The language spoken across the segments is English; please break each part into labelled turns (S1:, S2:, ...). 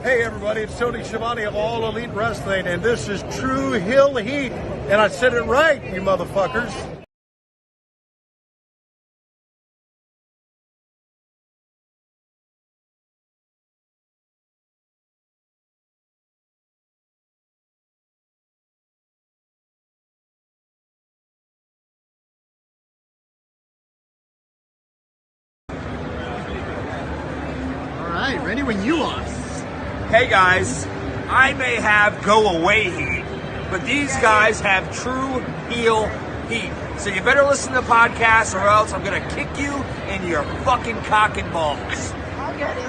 S1: Hey everybody, it's Tony Schiavone of All Elite Wrestling, and this is True Hill Heat, and I said it right, you motherfuckers.
S2: All right, ready when you are.
S3: Hey guys, I may have go away heat, but these guys have true heel heat. So you better listen to the podcast or else I'm gonna kick you in your fucking cock and balls.
S4: I'll get it.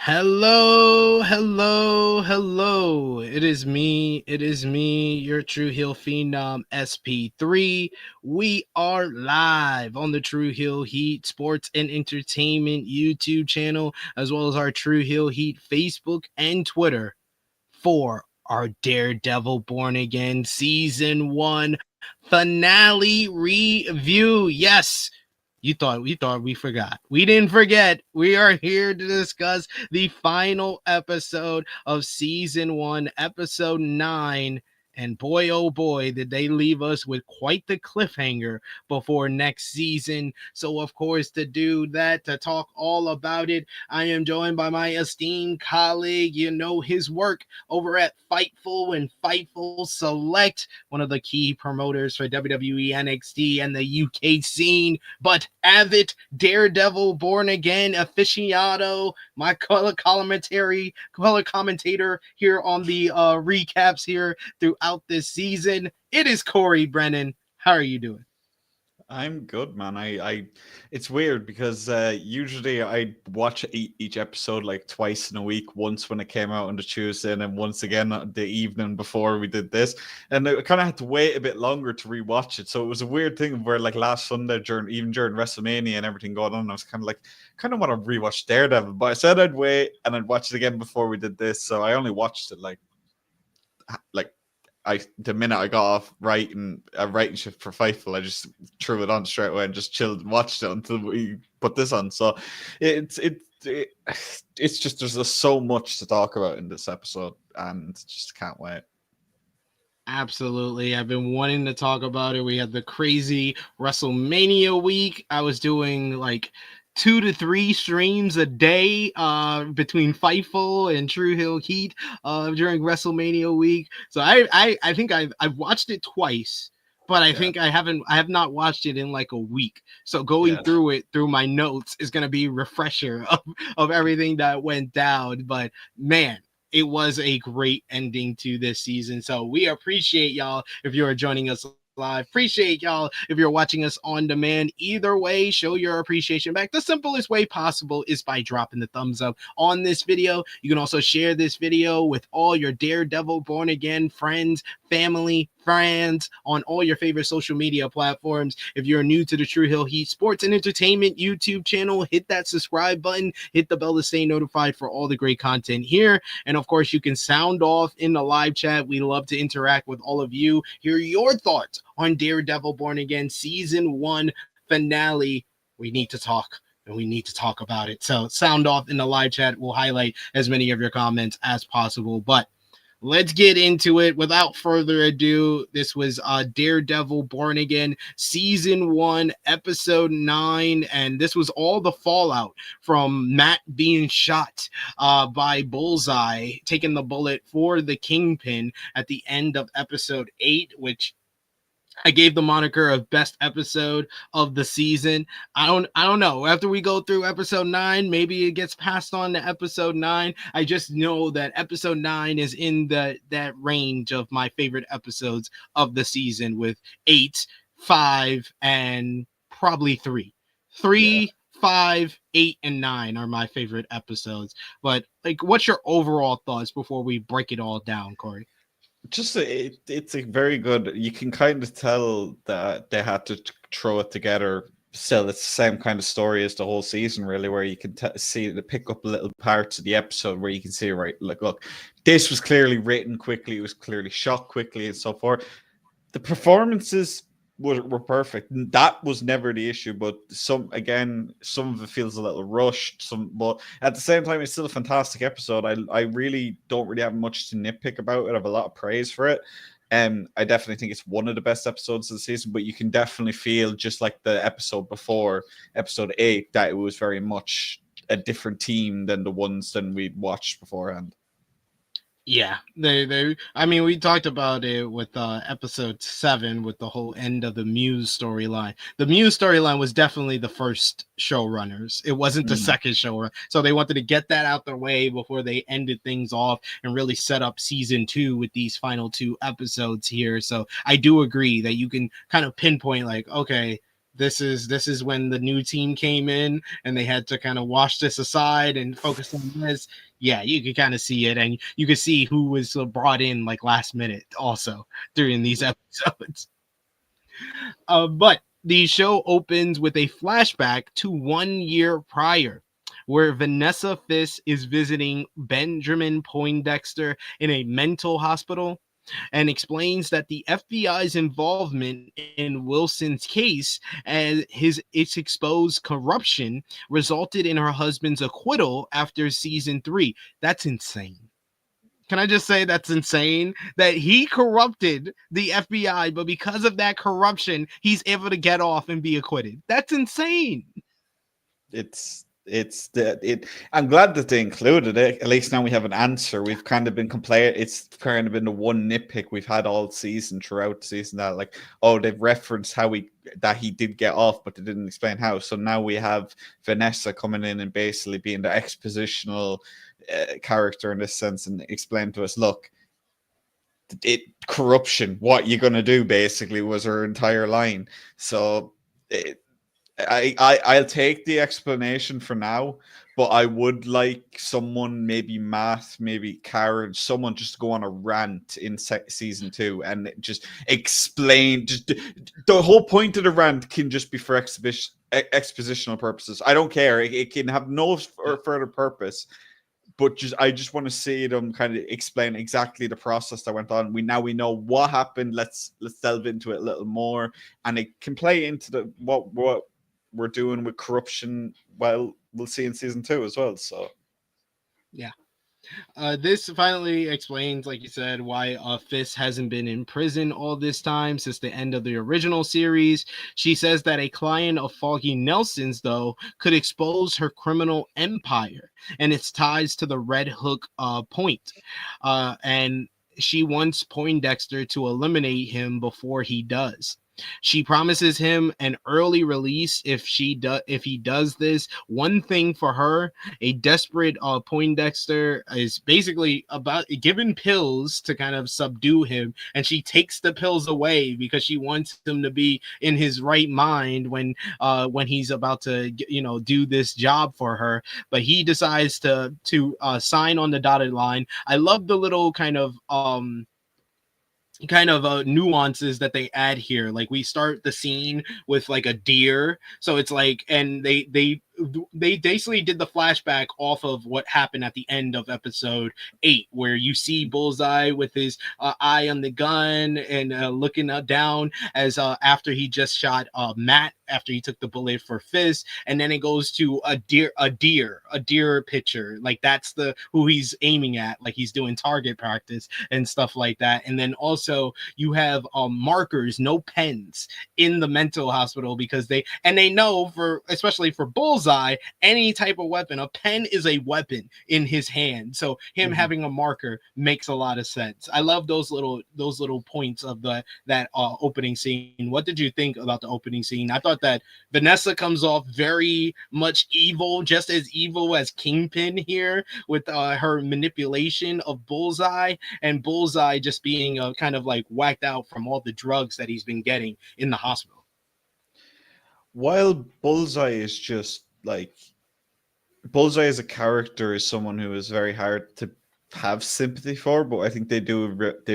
S2: Hello. It is me, your True Heel Phenom SP3. We are live on the True Heel Heat Sports and Entertainment YouTube channel, as well as our True Heel Heat Facebook and Twitter for our Daredevil Born Again Season 1 finale review. Yes, you thought we forgot. We didn't forget. We are here to discuss the final episode of Season 1, Episode 9. And boy, oh boy, did they leave us with quite the cliffhanger before next season. So, of course, to do that, to talk all about it, I am joined by my esteemed colleague. You know his work over at Fightful and Fightful Select, one of the key promoters for WWE NXT and the UK scene, but avid Daredevil Born Again aficionado, my color commentator here on the recaps here throughout this season. It is Corey Brennan. How are you doing?
S5: I'm good, man. I it's weird because usually I watch each episode like twice in a week, once when it came out on the Tuesday and then once again the evening before we did this. And I kind of had to wait a bit longer to rewatch it. So it was a weird thing where like last Sunday during WrestleMania and everything going on, I was kind of want to rewatch Daredevil, but I said I'd wait and I'd watch it again before we did this. So I only watched it the minute I got off writing a writing shift for Fightful, I just threw it on straight away and just chilled and watched it until we put this on. So it's just there's just so much to talk about in this episode, and just can't wait.
S2: Absolutely. I've been wanting to talk about it. We had the crazy WrestleMania week. I was doing like 2 to 3 streams a day between Fightful and True Hill Heat during WrestleMania week. So I think I've watched it twice, but I think I have not watched it in like a week. So going through my notes is going to be a refresher of everything that went down. But man, it was a great ending to this season. So we appreciate y'all if you are joining us live. Appreciate y'all if you're watching us on demand. Either way, show your appreciation back. The simplest way possible is by dropping the thumbs up on this video. You can also share this video with all your Daredevil Born Again friends, family, friends on all your favorite social media platforms. If you're new to the True Hill Heat Sports and Entertainment YouTube channel, hit that subscribe button, hit the bell to stay notified for all the great content here. And of course, you can sound off in the live chat. We love to interact with all of you, hear your thoughts on Daredevil Born Again Season 1 finale. We need to talk, and we need to talk about it. So sound off in the live chat. We'll highlight as many of your comments as possible. But let's get into it. Without further ado, this was Daredevil Born Again Season 1, Episode 9, and this was all the fallout from Matt being shot by Bullseye, taking the bullet for the Kingpin at the end of Episode 8, which I gave the moniker of best episode of the season. I don't know. After we go through episode 9, maybe it gets passed on to episode 9. I just know that episode 9 is in that range of my favorite episodes of the season, with 8, 5, and probably 3. 3, 5, 8, and 9 are my favorite episodes. But like, what's your overall thoughts before we break it all down, Corey?
S5: Just it's a very good. You can kind of tell that they had to throw it together. Still, it's the same kind of story as the whole season, really, where you can see the pick up little parts of the episode where you can see, right, like, look, this was clearly written quickly, it was clearly shot quickly, and so forth. The performances were perfect. That was never the issue, but some of it feels a little rushed. But at the same time, it's still a fantastic episode. I really don't really have much to nitpick about it. I have a lot of praise for it. I definitely think it's one of the best episodes of the season, but you can definitely feel, just like the episode before, episode 8, that it was very much a different team than the ones that we'd watched beforehand.
S2: Yeah, I mean, we talked about it with episode 7 with the whole end of the Muse storyline. The Muse storyline was definitely the first showrunners. It wasn't the second showrunner. So they wanted to get that out their way before they ended things off and really set up season 2 with these final 2 episodes here. So I do agree that you can kind of pinpoint, like, okay, this is when the new team came in and they had to kind of wash this aside and focus on this. Yeah, you could kind of see it, and you could see who was brought in like last minute also during these episodes. But the show opens with a flashback to 1 year prior, where Vanessa Fisk is visiting Benjamin Poindexter in a mental hospital, and explains that the FBI's involvement in Wilson's case and its exposed corruption resulted in her husband's acquittal after season 3. That's insane. Can I just say that's insane? That he corrupted the FBI, but because of that corruption, he's able to get off and be acquitted. That's insane.
S5: I'm glad that they included it. At least now we have an answer. We've kind of been complaining. It's kind of been the one nitpick we've had all season, throughout the season, that, like, oh, they've referenced that he did get off, but they didn't explain how. So now we have Vanessa coming in and basically being the expositional character in this sense, and explain to us, look, corruption, what you gonna do, basically, was her entire line. So I'll take the explanation for now, but I would like someone, maybe Matt, maybe Karen, someone just to go on a rant in season 2 and just explain. Just the whole point of the rant can just be for expositional purposes. I don't care. It can have no further purpose. But I just want to see them kind of explain exactly the process that went on. We know what happened. Let's delve into it a little more, and it can play into what we're doing with corruption. Well, we'll see in season 2 as well. So,
S2: yeah. This finally explains, like you said, why Fisk hasn't been in prison all this time since the end of the original series. She says that a client of Foggy Nelson's, though, could expose her criminal empire and its ties to the Red Hook point. And she wants Poindexter to eliminate him before he does. She promises him an early release if he does this. One thing for her, a desperate Poindexter is basically about given pills to kind of subdue him, and she takes the pills away because she wants him to be in his right mind when he's about to do this job for her. But he decides to sign on the dotted line. I love the little kind of nuances that they add here. Like, we start the scene with like a deer, so it's like, and they basically did the flashback off of what happened at the end of episode 8, where you see Bullseye with his eye on the gun and looking down as after he just shot Matt after he took the bullet for Fisk, and then it goes to a deer picture, like that's who he's aiming at, like he's doing target practice and stuff like that. And then also you have markers, no pens, in the mental hospital, because they know, especially for Bullseye, Bullseye any type of weapon. A pen is a weapon in his hand, so him having a marker makes a lot of sense. I love those little points of that opening scene. What did you think about the opening scene? I thought that Vanessa comes off very much evil, just as evil as Kingpin here, with her manipulation of Bullseye, and Bullseye just being kind of like whacked out from all the drugs that he's been getting in the hospital.
S5: While Bullseye is just like Bullseye as a character is someone who is very hard to have sympathy for, but I think they've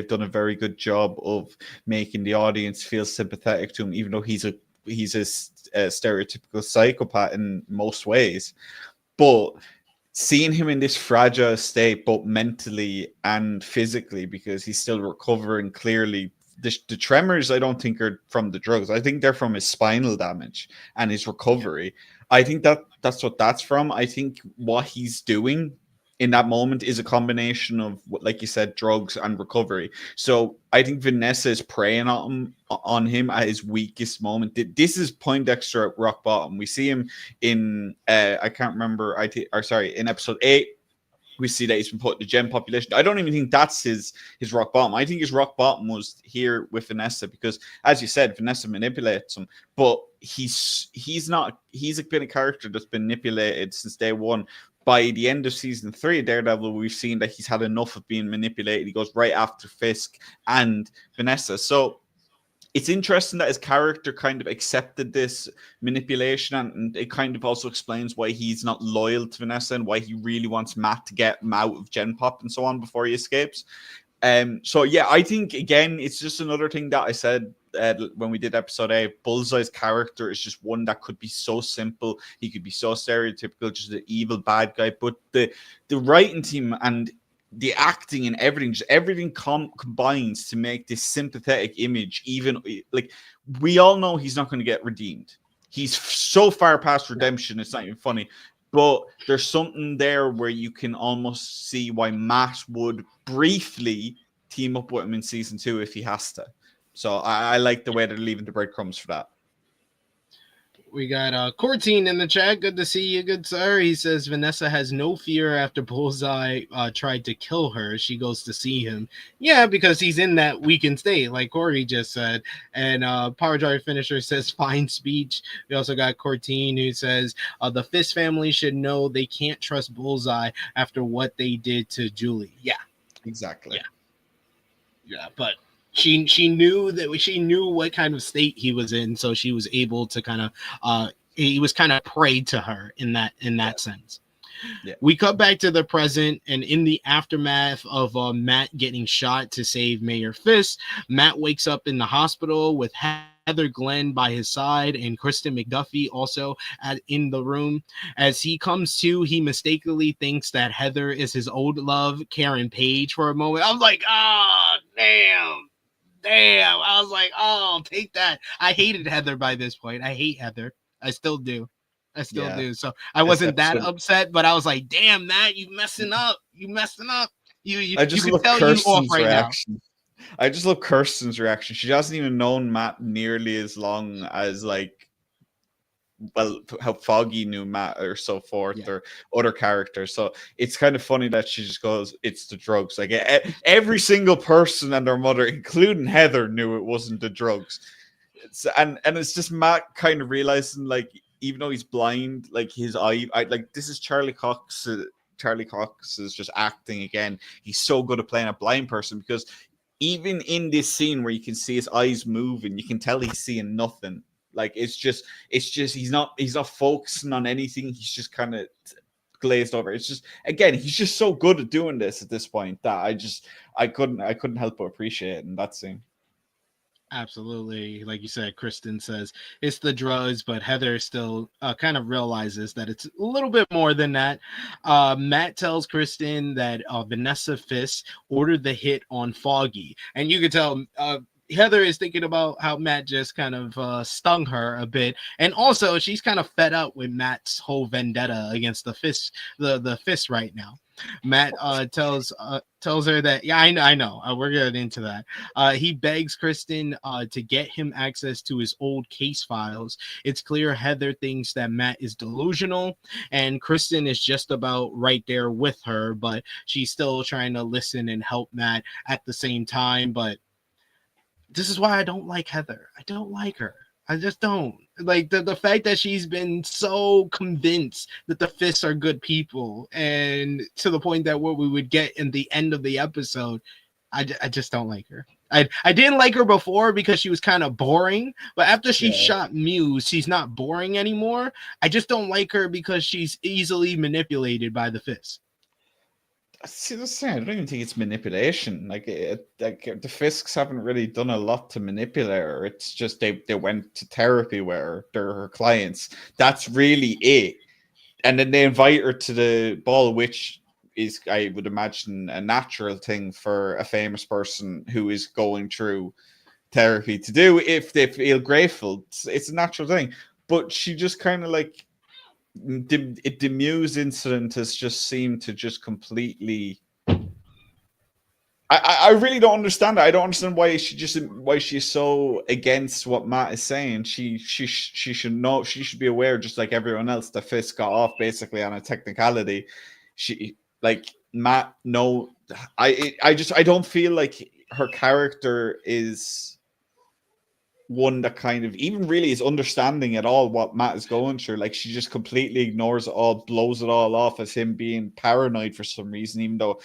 S5: done a very good job of making the audience feel sympathetic to him, even though he's a stereotypical psychopath in most ways. But seeing him in this fragile state, both mentally and physically, because he's still recovering clearly. The tremors, I don't think, are from the drugs. I think they're from his spinal damage and his recovery. I think that's what that's from. I think what he's doing in that moment is a combination of, like you said, drugs and recovery. So I think Vanessa is preying on him at his weakest moment. This is Poindexter at rock bottom. We see him in I can't remember. In episode 8. We see that he's been put in the gen population. I don't even think that's his rock bottom. I think his rock bottom was here with Vanessa, because, as you said, Vanessa manipulates him. But he's been a character that's been manipulated since day one. By the end of season 3 of Daredevil, we've seen that he's had enough of being manipulated. He goes right after Fisk and Vanessa. So it's interesting that his character kind of accepted this manipulation, and it kind of also explains why he's not loyal to Vanessa and why he really wants Matt to get him out of Gen Pop and so on before he escapes. So yeah, I think, again, it's just another thing that I said when we did episode 8. Bullseye's character is just one that could be so simple. He could be so stereotypical, just an evil bad guy. But the writing team and the acting and everything combines to make this sympathetic image. Even like, we all know he's not going to get redeemed. He's so far past redemption, it's not even funny. But there's something there where you can almost see why Matt would briefly team up with him in season 2 if he has to. So I like the way they're leaving the breadcrumbs for that.
S2: We got Cortine in the chat. Good to see you, good sir. He says Vanessa has no fear after Bullseye tried to kill her. She goes to see him. Yeah, because he's in that weakened state, like Corey just said. And Power Drive Finisher says fine speech. We also got Cortine, who says the Fisk family should know they can't trust Bullseye after what they did to Julie. Yeah,
S5: exactly.
S2: Yeah, but she knew what kind of state he was in, so she was able to kind of he was kind of prey to her in that sense. Yeah. We cut back to the present, and in the aftermath of Matt getting shot to save Mayor Fisk, Matt wakes up in the hospital with Heather Glenn by his side and Kristen McDuffie also in the room. As he comes to, he mistakenly thinks that Heather is his old love, Karen Page, for a moment. I was like, oh, damn. I was like, oh, take that. I hated Heather by this point. I hate Heather. I still do. Do. So I wasn't that upset, but I was like, damn, Matt, you messing up. You
S5: I just
S2: can
S5: love
S2: tell
S5: Kirsten's
S2: you off right
S5: reaction. I just love Kirsten's reaction. She hasn't even known Matt nearly as long as, like, well, how Foggy knew Matt or so forth, or other characters. So it's kind of funny that she just goes, it's the drugs. Like, every single person and their mother, including Heather, knew it wasn't the drugs. And it's just Matt kind of realizing, like, even though he's blind, like, his eye, like, this is Charlie Cox. Charlie Cox is just acting again. He's so good at playing a blind person, because even in this scene where you can see his eyes moving, you can tell he's seeing nothing. Like, it's just he's not focusing on anything. He's just kind of glazed over. It's just, again, he's just so good at doing this at this point that I couldn't help but appreciate it in that scene.
S2: Absolutely. Like you said, Kristen says it's the drugs, but Heather still kind of realizes that it's a little bit more than that. Matt tells Kristen that Vanessa Fisk ordered the hit on Foggy. And you can tell Heather is thinking about how Matt just kind of stung her a bit. And also, she's kind of fed up with Matt's whole vendetta against the Fisk right now. Matt tells her that, yeah, I know. We're getting into that. He begs Kristen to get him access to his old case files. It's clear Heather thinks that Matt is delusional, and Kristen is just about right there with her, but she's still trying to listen and help Matt at the same time. But this is why I don't like Heather. I don't like her. I just don't. Like the fact that she's been so convinced that the Fists are good people, and to the point that what we would get in the end of the episode, I just don't like her. I didn't like her before because she was kind of boring, but after she shot Muse, she's not boring anymore. I just don't like her because she's easily manipulated by the Fists.
S5: See, that's the thing. I don't even think it's manipulation. Like the Fisks haven't really done a lot to manipulate her. It's just they went to therapy with her. They're her clients. That's really it. And then they invite her to the ball, which is, I would imagine, a natural thing for a famous person who is going through therapy to do if they feel grateful. It's a natural thing. But she just kind of like, the Muse incident has just seemed to just completely. I really don't understand it. I don't understand why she's so against what Matt is saying. She should know. She should be aware, just like everyone else, that Fisk got off basically on a technicality. She, like Matt. No, I don't feel like her character is one that kind of even really is understanding at all what Matt is going through. Like, she just completely ignores it all, blows it all off as him being paranoid for some reason, even though,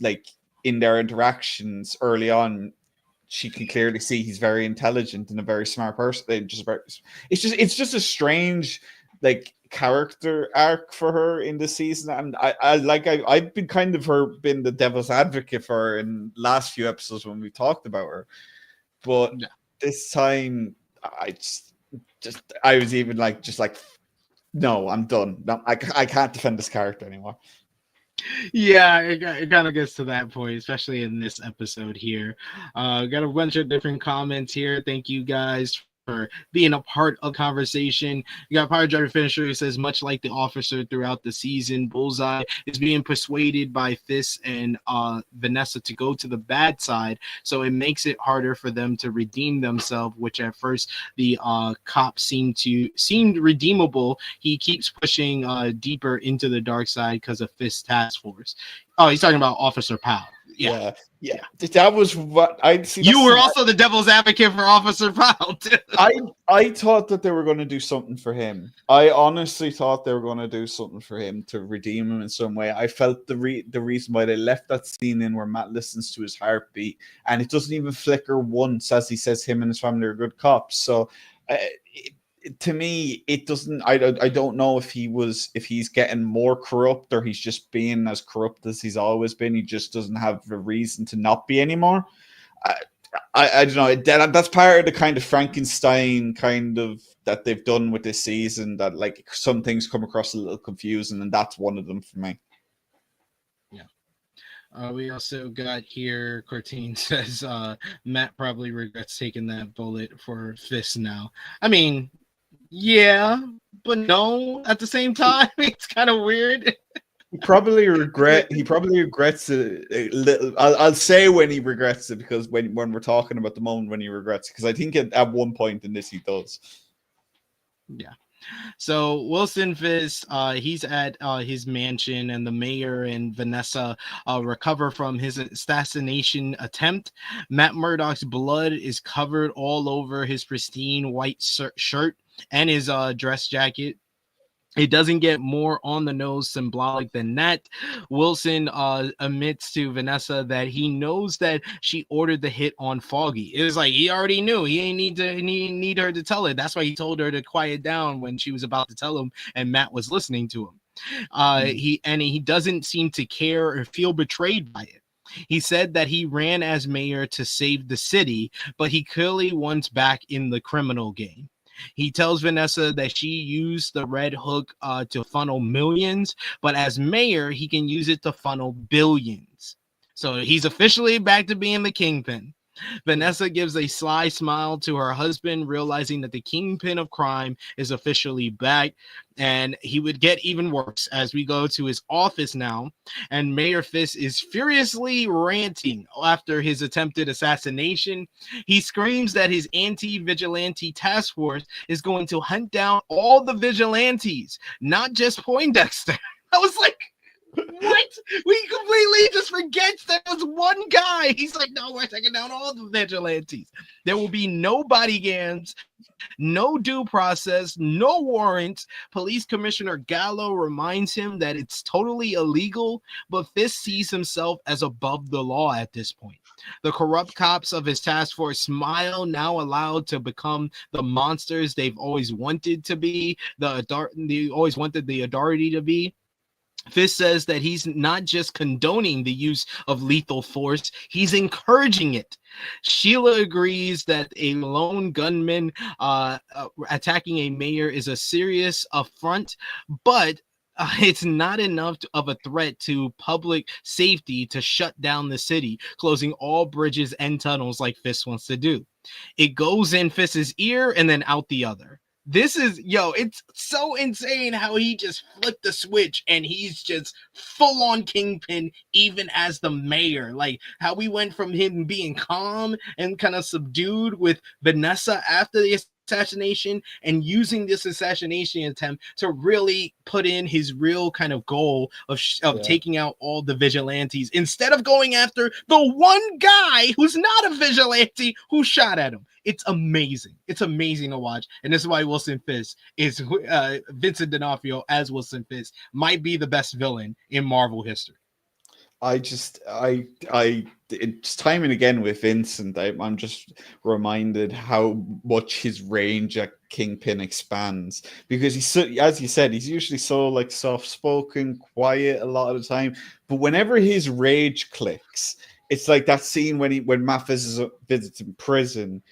S5: like, in their interactions early on, she can clearly see he's very intelligent and a very smart person. It's just a strange, like, character arc for her in this season, and I've been kind of been the devil's advocate for her in last few episodes when we talked about her, but this time I was even like, no, I'm done. No, I can't defend this character anymore.
S2: Yeah, it kind of gets to that point, especially in this episode here. Got a bunch of different comments here. Thank you guys for being a part of the conversation. You got Power Driver Finisher who says, much like the officer throughout the season, Bullseye is being persuaded by Fisk and Vanessa to go to the bad side, so it makes it harder for them to redeem themselves, which at first the cop seemed redeemable. He keeps pushing deeper into the dark side because of Fisk task force. Oh, he's talking about Officer Powell. Yeah.
S5: That was what I'd see.
S2: You were also the devil's advocate for Officer Powell, too.
S5: I thought that they were going to do something for him. I honestly thought they were going to do something for him to redeem him in some way. I felt the reason why they left that scene in where Matt listens to his heartbeat and it doesn't even flicker once as he says him and his family are good cops. So to me, it doesn't. I don't know if he's getting more corrupt or he's just being as corrupt as he's always been. He just doesn't have a reason to not be anymore. I don't know. That's part of the kind of Frankenstein kind of that they've done with this season. That, like, some things come across a little confusing, and that's one of them for me.
S2: Yeah. We also got here, Cortine says Matt probably regrets taking that bullet for Fisk now. I mean, yeah, but no, at the same time, it's kind of weird.
S5: He probably regrets it a little. I'll say when he regrets it, because when we're talking about the moment when he regrets it, because I think at one point in this he does.
S2: Yeah. So Wilson Fisk, he's at his mansion, and the mayor and Vanessa recover from his assassination attempt. Matt Murdock's blood is covered all over his pristine white shirt and his dress jacket. It doesn't get more on the nose symbolic than that. Wilson admits to Vanessa that he knows that she ordered the hit on Foggy. It was like he already knew. He ain't need her to tell it. That's why he told her to quiet down when she was about to tell him, and Matt was listening to him. He doesn't seem to care or feel betrayed by it. He said that he ran as mayor to save the city, but he clearly wants back in the criminal game. He tells Vanessa that she used the red hook to funnel millions, but as mayor, he can use it to funnel billions. So he's officially back to being the Kingpin. Vanessa gives a sly smile to her husband, realizing that the kingpin of crime is officially back. And he would get even worse as we go to his office now. And Mayor Fisk is furiously ranting after his attempted assassination. He screams that his anti-vigilante task force is going to hunt down all the vigilantes, not just Poindexter. I was like, what? We completely just forget that was one guy. He's like, no, we're taking down all the vigilantes. There will be no bodyguards, no due process, no warrants. Police Commissioner Gallo reminds him that it's totally illegal, but Fisk sees himself as above the law at this point. The corrupt cops of his task force smile, now allowed to become the monsters they've always wanted to be, they always wanted the authority to be. Fisk says that he's not just condoning the use of lethal force, he's encouraging it. Sheila agrees that a lone gunman attacking a mayor is a serious affront, but it's not enough of a threat to public safety to shut down the city, closing all bridges and tunnels like Fisk wants to do. It goes in Fisk's ear and then out the other. This is, it's so insane how he just flipped the switch and he's just full on Kingpin, even as the mayor. Like how we went from him being calm and kind of subdued with Vanessa after the assassination and using this assassination attempt to really put in his real kind of goal of taking out all the vigilantes instead of going after the one guy who's not a vigilante who shot at him. It's amazing. It's amazing to watch. And this is why Wilson Fisk is Vincent D'Onofrio as Wilson Fisk might be the best villain in Marvel history.
S5: It's time and again with Vincent. I'm just reminded how much his range at Kingpin expands, because he's so, as you said, he's usually so like soft-spoken, quiet a lot of the time. But whenever his rage clicks, it's like that scene when Matt visits in prison,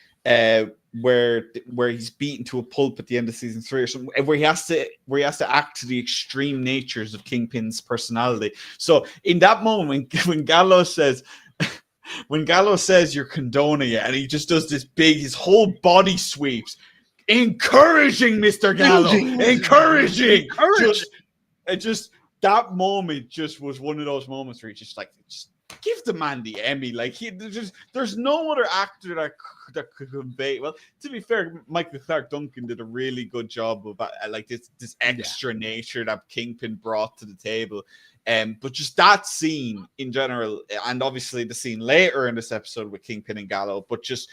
S5: where he's beaten to a pulp at the end of season 3 or something, where he has to act to the extreme natures of Kingpin's personality. So in that moment when Gallo says you're condoning it, and he just does this big, his whole body sweeps, encouraging Mr. Gallo, encouraging. Just that moment just was one of those moments where he just give the man the Emmy. Like there's no other actor that could convey. Well, to be fair, Michael Clark Duncan did a really good job of this extra nature that Kingpin brought to the table. But just that scene in general, and obviously the scene later in this episode with Kingpin and Gallo, but just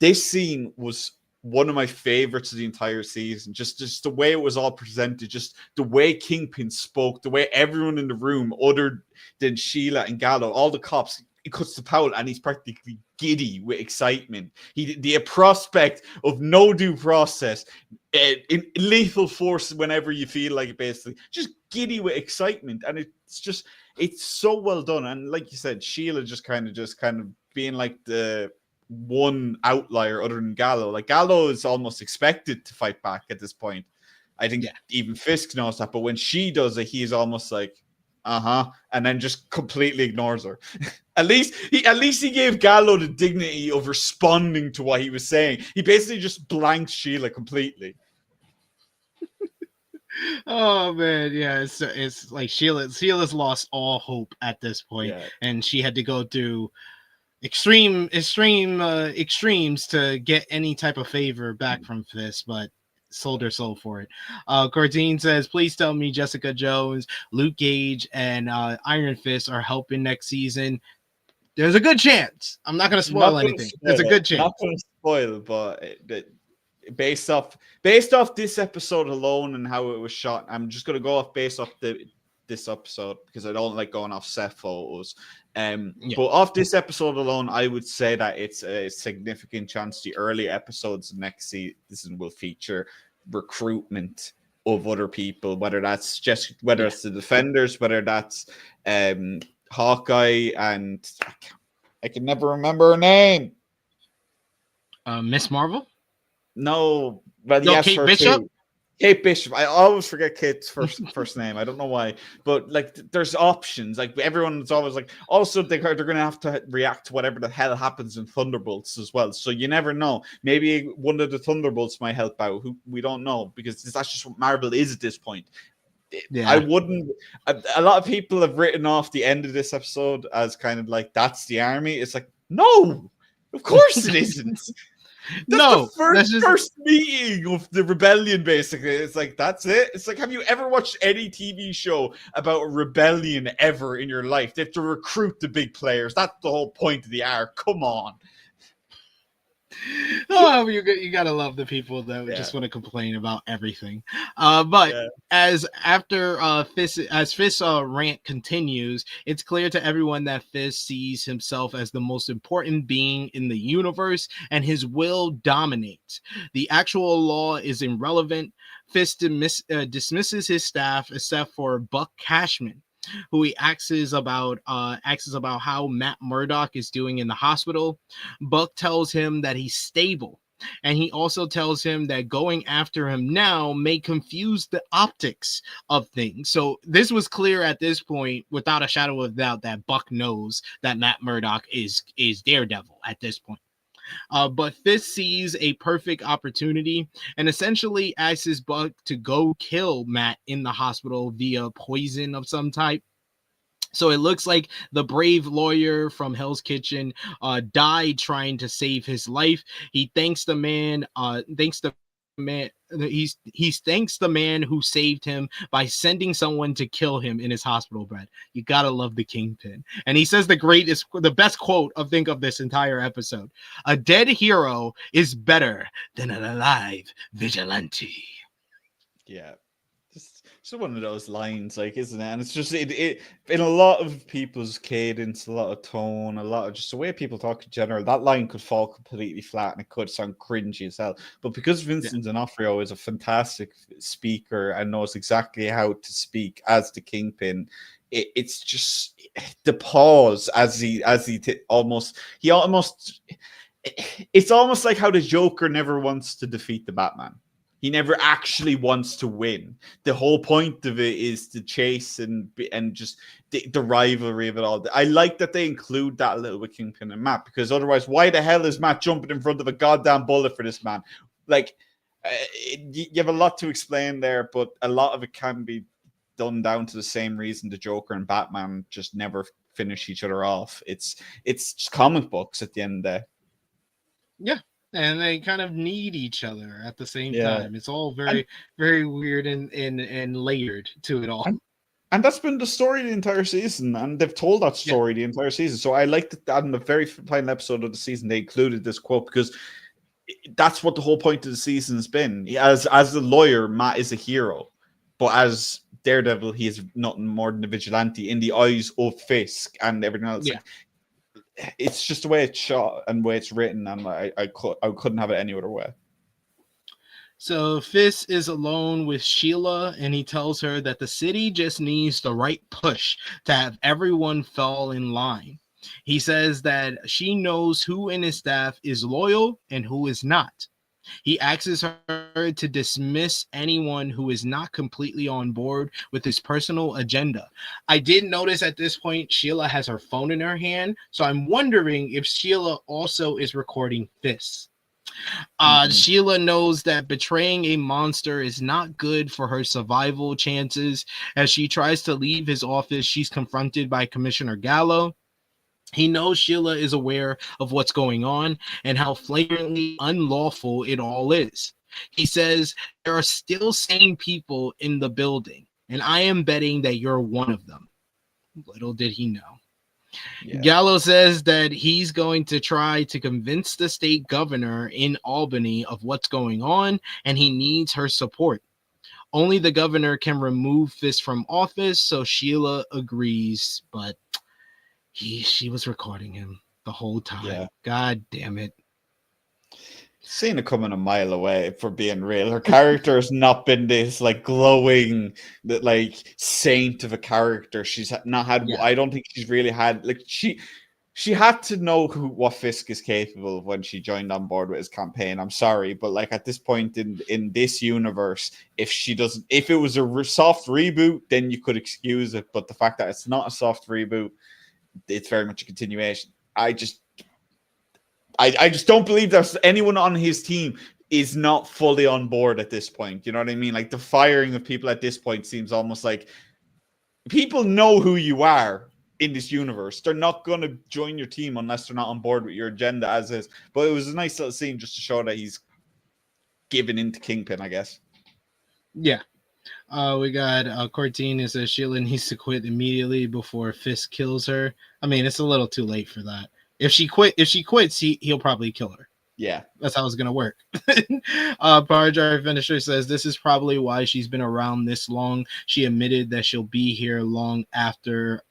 S5: this scene was one of my favorites of the entire season. Just the way it was all presented, just the way Kingpin spoke, the way everyone in the room, other than Sheila and Gallo, all the cops, he cuts the Powell and he's practically giddy with excitement. The prospect of no due process, in lethal force whenever you feel like it, basically just giddy with excitement, and it's so well done. And like you said, Sheila just kind of being like the one outlier other than Gallo. Like Gallo is almost expected to fight back at this point. I think even Fisk knows that, but when she does it, he's almost like, and then just completely ignores her. At least he gave Gallo the dignity of responding to what he was saying. He basically just blanked Sheila completely.
S2: Oh man, yeah, it's like Sheila's lost all hope at this point, and she had to go through extremes to get any type of favor back from Fisk, but sold her soul for it. Cardine says, please tell me Jessica Jones, Luke Cage, and Iron Fist are helping next season. There's a good chance. I'm not going to spoil anything. There's a good chance.
S5: Not going to spoil, but based off this episode alone and how it was shot, I'm just going to go off based off this episode, because I don't like going off set photos. But off this episode alone, I would say that it's a significant chance the early episodes next season will feature recruitment of other people, whether it's the Defenders, whether that's Hawkeye, and I can never remember her name.
S2: Miss Marvel?
S5: No, but yes,
S2: Kate
S5: her
S2: Bishop.
S5: too. Kate Bishop. I always forget Kate's first name. I don't know why, but like there's options. Like everyone's always like, also they're going to have to react to whatever the hell happens in Thunderbolts as well. So you never know. Maybe one of the Thunderbolts might help out. Who we don't know, because that's just what Marvel is at this point.
S2: Yeah.
S5: I wouldn't. A lot of people have written off the end of this episode as kind of like that's the army. It's like, no, of course it isn't. That's the first meeting of the rebellion, basically. It's like, that's it. It's like, have you ever watched any TV show about a rebellion ever in your life? They have to recruit the big players. That's the whole point of the arc. Come on.
S2: Oh, you gotta love the people that just want to complain about everything. But as Fisk's rant continues, it's clear to everyone that Fisk sees himself as the most important being in the universe, and his will dominates. The actual law is irrelevant. Fisk dismisses his staff except for Buck Cashman, who he asks about how Matt Murdock is doing in the hospital. Buck tells him that he's stable, and he also tells him that going after him now may confuse the optics of things. So this was clear at this point, without a shadow of doubt, that Buck knows that Matt Murdock is Daredevil at this point. But Fisk sees a perfect opportunity and essentially asks Buck to go kill Matt in the hospital via poison of some type. So it looks like the brave lawyer from Hell's Kitchen died trying to save his life. He thanks the man. He thanks the man who saved him by sending someone to kill him in his hospital bed. You gotta love the Kingpin. And he says the best quote of this entire episode: "A dead hero is better than an alive vigilante."
S5: Yeah. Just one of those lines, like, isn't it? And it's just it in a lot of people's cadence, a lot of tone, a lot of just the way people talk in general, that line could fall completely flat and it could sound cringy as hell. But because Vincent D'Onofrio is a fantastic speaker and knows exactly how to speak as the Kingpin, it's just the pause it's almost like how the Joker never wants to defeat the Batman. He never actually wants to win. The whole point of it is to chase and just the rivalry of it all. I like that they include that a little with Kingpin and Matt, because otherwise, why the hell is Matt jumping in front of a goddamn bullet for this man? Like, you have a lot to explain there, but a lot of it can be done down to the same reason the Joker and Batman just never finish each other off. It's just comic books at the end of the day.
S2: Yeah. And they kind of need each other at the same time. It's all very weird and layered to it all.
S5: And that's been the story the entire season, and they've told that story the entire season. So I liked that in the very final episode of the season they included this quote, because that's what the whole point of the season has been. As a lawyer, Matt is a hero, but as Daredevil, he is nothing more than a vigilante in the eyes of Fisk and everything else.
S2: Yeah.
S5: It's just the way it's shot and the way it's written, and I couldn't have it any other way.
S2: So Fisk is alone with Sheila, and he tells her that the city just needs the right push to have everyone fall in line. He says that she knows who in his staff is loyal and who is not. He asks her to dismiss anyone who is not completely on board with his personal agenda. I did notice at this point Sheila has her phone in her hand, so I'm wondering if Sheila also is recording Fisk. Sheila knows that betraying a monster is not good for her survival chances. As she tries to leave his office, she's confronted by Commissioner Gallo. He knows Sheila is aware of what's going on and how flagrantly unlawful it all is. He says, there are still sane people in the building, and I am betting that you're one of them. Little did he know. Yeah. Gallo says that he's going to try to convince the state governor in Albany of what's going on, and he needs her support. Only the governor can remove Fisk from office, so Sheila agrees, but she was recording him the whole time. Yeah. God damn it.
S5: Seen it coming a mile away, for being real. Her character has not been this like glowing, like saint of a character. She's not had. I don't think she's really had like she she had to know what Fisk is capable of when she joined on board with his campaign. I'm sorry, but like at this point in this universe, if it was a soft reboot, then you could excuse it. But the fact that it's not a soft reboot, it's very much a continuation. I just don't believe there's anyone on his team is not fully on board at this point. You know what I mean? Like the firing of people at this point seems almost like people know who you are in this universe. They're not going to join your team unless they're not on board with your agenda as is. But it was a nice little scene just to show that he's given into Kingpin, I guess.
S2: Yeah. We got Cortina says Sheila needs to quit immediately before Fisk kills her. I mean, it's a little too late for that. If she quits, he'll probably kill her.
S5: Yeah,
S2: that's how it's gonna work. Power Drive Finisher says this is probably why she's been around this long. She admitted that she'll be here long after.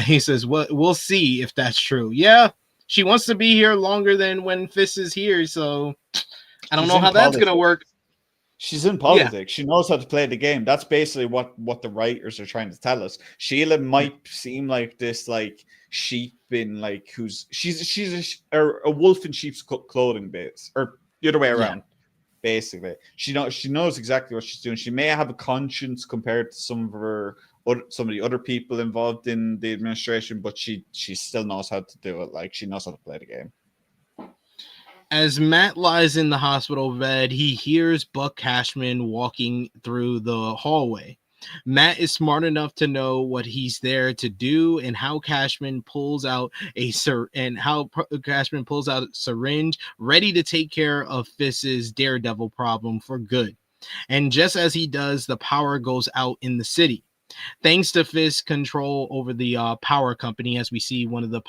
S2: He says, "Well, we'll see if that's true." Yeah, she wants to be here longer than when Fisk is here. So I don't know how that's gonna work.
S5: She's in politics. Yeah. She knows how to play the game. That's basically what the writers are trying to tell us. Sheila might seem like this like sheep in like she's a wolf in sheep's clothing base, or the other way around. Basically, she knows exactly what she's doing. She may have a conscience compared to some of the other people involved in the administration, but she still knows how to do it. Like she knows how to play the game.
S2: As Matt lies in the hospital bed, he hears Buck Cashman walking through the hallway. Matt is smart enough to know what he's there to do and how Cashman pulls out a syringe ready to take care of Fisk's Daredevil problem for good. And just as he does, the power goes out in the city. Thanks to Fisk's control over the power company, as we see one of the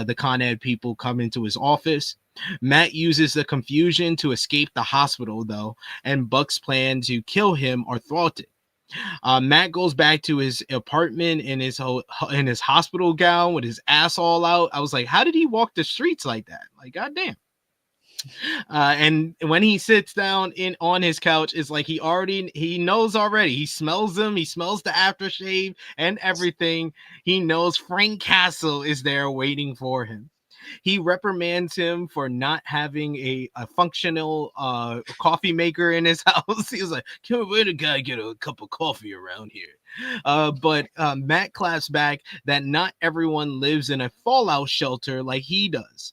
S2: the Con Ed people come into his office. Matt uses the confusion to escape the hospital, though, and Buck's plan to kill him are thwarted. Matt goes back to his apartment in his hospital gown with his ass all out. I was like, how did he walk the streets like that? Like, goddamn. And when he sits down on his couch, it's like he knows already. He smells them. He smells the aftershave and everything. He knows Frank Castle is there waiting for him. He reprimands him for not having a functional coffee maker in his house. He was like, where the guy get a cup of coffee around here? But Matt claps back that not everyone lives in a fallout shelter like he does.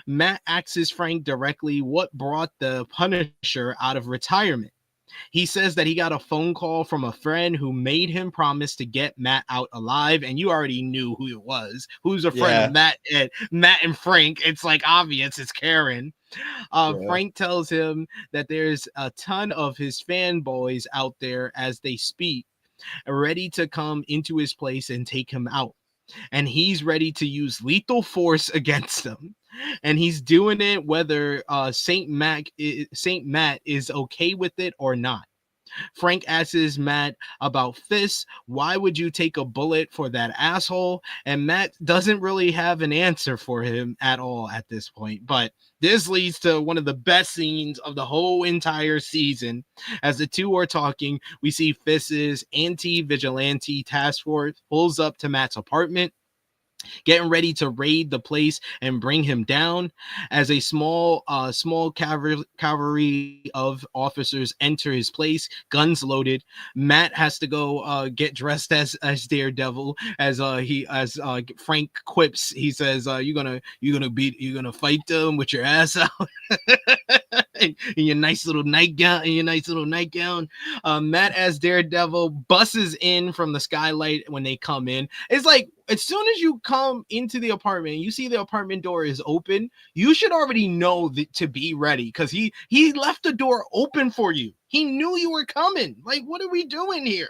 S2: Matt asks Frank directly what brought the Punisher out of retirement. He says that he got a phone call from a friend who made him promise to get Matt out alive, and you already knew who it was. Who's a friend of Matt and Frank? It's like obvious, it's Karen. Frank tells him that there's a ton of his fanboys out there as they speak, ready to come into his place and take him out. And he's ready to use lethal force against them. And he's doing it whether Saint Matt is okay with it or not. Frank asks Matt about Fisk. Why would you take a bullet for that asshole? And Matt doesn't really have an answer for him at all at this point. But this leads to one of the best scenes of the whole entire season. As the two are talking, we see Fisk's anti-vigilante task force pulls up to Matt's apartment, getting ready to raid the place and bring him down. As a small cavalry of officers enter his place, guns loaded, Matt has to go get dressed as Daredevil. As Frank quips, he says, "You're gonna fight them with your ass out." in your nice little nightgown. Matt as Daredevil busts in from the skylight when they come in. It's like, as soon as you come into the apartment, you see the apartment door is open, you should already know to be ready, because he left the door open for you. He knew you were coming. Like, what are we doing here?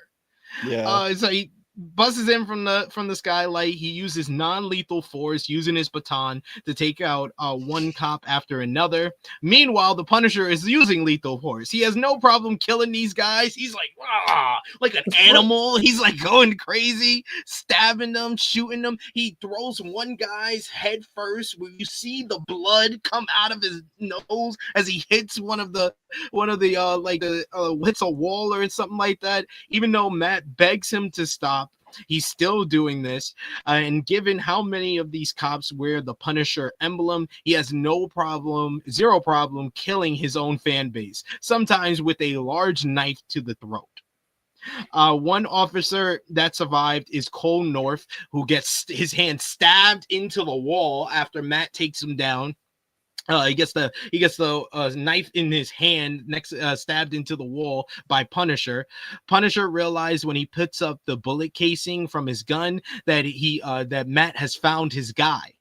S5: Yeah.
S2: So he busts in from the skylight. He uses non-lethal force, using his baton to take out one cop after another. Meanwhile, the Punisher is using lethal force. He has no problem killing these guys. He's like an animal. He's like going crazy, stabbing them, shooting them. He throws one guy's head first, where you see the blood come out of his nose as he hits hits a wall or something like that. Even though Matt begs him to stop, He's still doing this. And given how many of these cops wear the Punisher emblem, he has zero problem killing his own fan base, sometimes with a large knife to the throat. One officer that survived is Cole North, who gets his hand stabbed into the wall after Matt takes him down. He gets the knife in his hand stabbed into the wall by Punisher. Punisher realized when he puts up the bullet casing from his gun that that Matt has found his guy.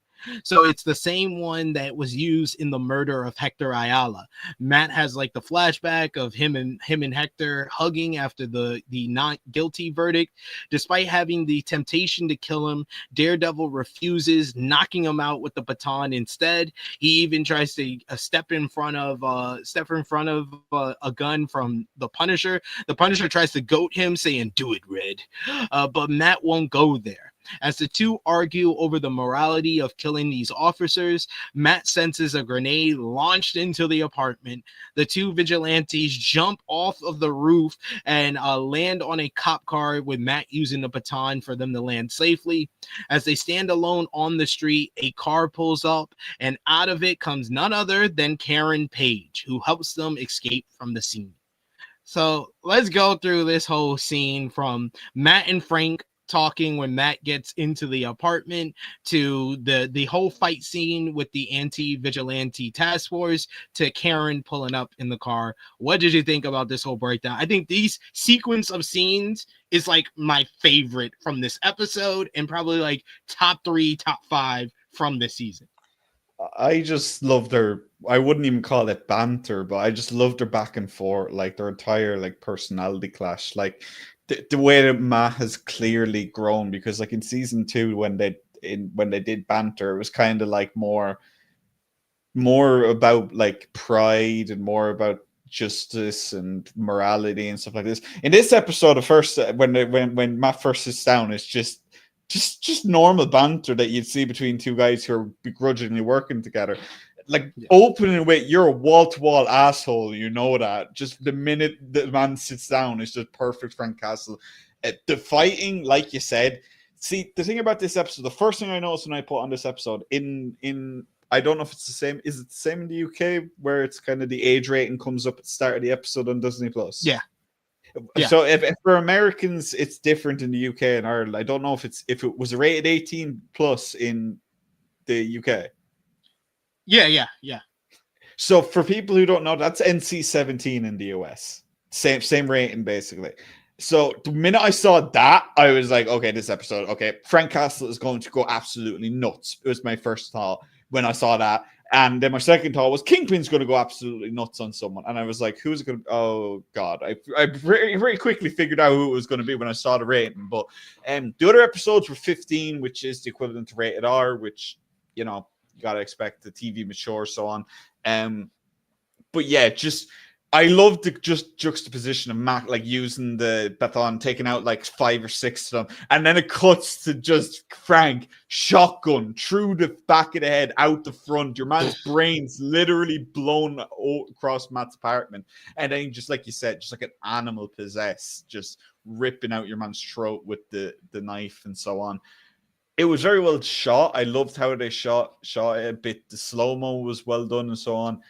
S2: So it's the same one that was used in the murder of Hector Ayala. Matt has like the flashback of him and Hector hugging after the not guilty verdict. Despite having the temptation to kill him, Daredevil refuses, knocking him out with the baton instead. He even tries to step in front of a gun from the Punisher. The Punisher tries to goat him, saying, "Do it, Red," but Matt won't go there. As the two argue over the morality of killing these officers, Matt senses a grenade launched into the apartment. The two vigilantes jump off of the roof and land on a cop car, with Matt using the baton for them to land safely. As they stand alone on the street, a car pulls up, and out of it comes none other than Karen Page, who helps them escape from the scene. So let's go through this whole scene from Matt and Frank talking when Matt gets into the apartment, to the whole fight scene with the anti-vigilante task force, to Karen pulling up in the car. What did you think about this whole breakdown? I think these sequence of scenes is like my favorite from this episode, and probably like top 3, top 5 from this season.
S5: I just love I wouldn't even call it banter, but I just love their back and forth, like their entire like personality clash. Like the way that Matt has clearly grown, because like in season 2, when they did banter, it was kind of like more about like pride and more about justice and morality and stuff like this. In this episode, when Matt first sits down, it's just normal banter that you'd see between two guys who are begrudgingly working together. Like opening with, "You're a wall-to-wall asshole," you know that. Just the minute the man sits down, it's just perfect Frank Castle. The fighting, like you said. See, the thing about this episode, the first thing I noticed when I put on this episode, in I don't know if it's the same. Is it the same in the UK, where it's kind of the age rating comes up at the start of the episode on Disney Plus?
S2: Yeah.
S5: So if for Americans it's different in the UK and Ireland. I don't know if it was rated 18 plus in the UK.
S2: Yeah.
S5: So for people who don't know, that's NC-17 in the US. Same rating basically. So the minute I saw that, I was like, okay, this episode, okay, Frank Castle is going to go absolutely nuts. It was my first thought when I saw that. And then my second thought was Kingpin's going to go absolutely nuts on someone. And I was like, who's it going to... Oh, God. I very, very quickly figured out who it was going to be when I saw the rating. But the other episodes were 15, which is the equivalent to rated R, which, you know, you got to expect the TV mature, so on. But yeah, just... I love the just juxtaposition of Matt like using the baton, taking out like 5 or 6 of them, and then it cuts to just Frank shotgun through the back of the head, out the front. Your man's brain's literally blown across Matt's apartment, and then just like you said, just like an animal possessed, just ripping out your man's throat with the knife and so on. It was very well shot. I loved how they shot it a bit. The slow-mo was well done and so on.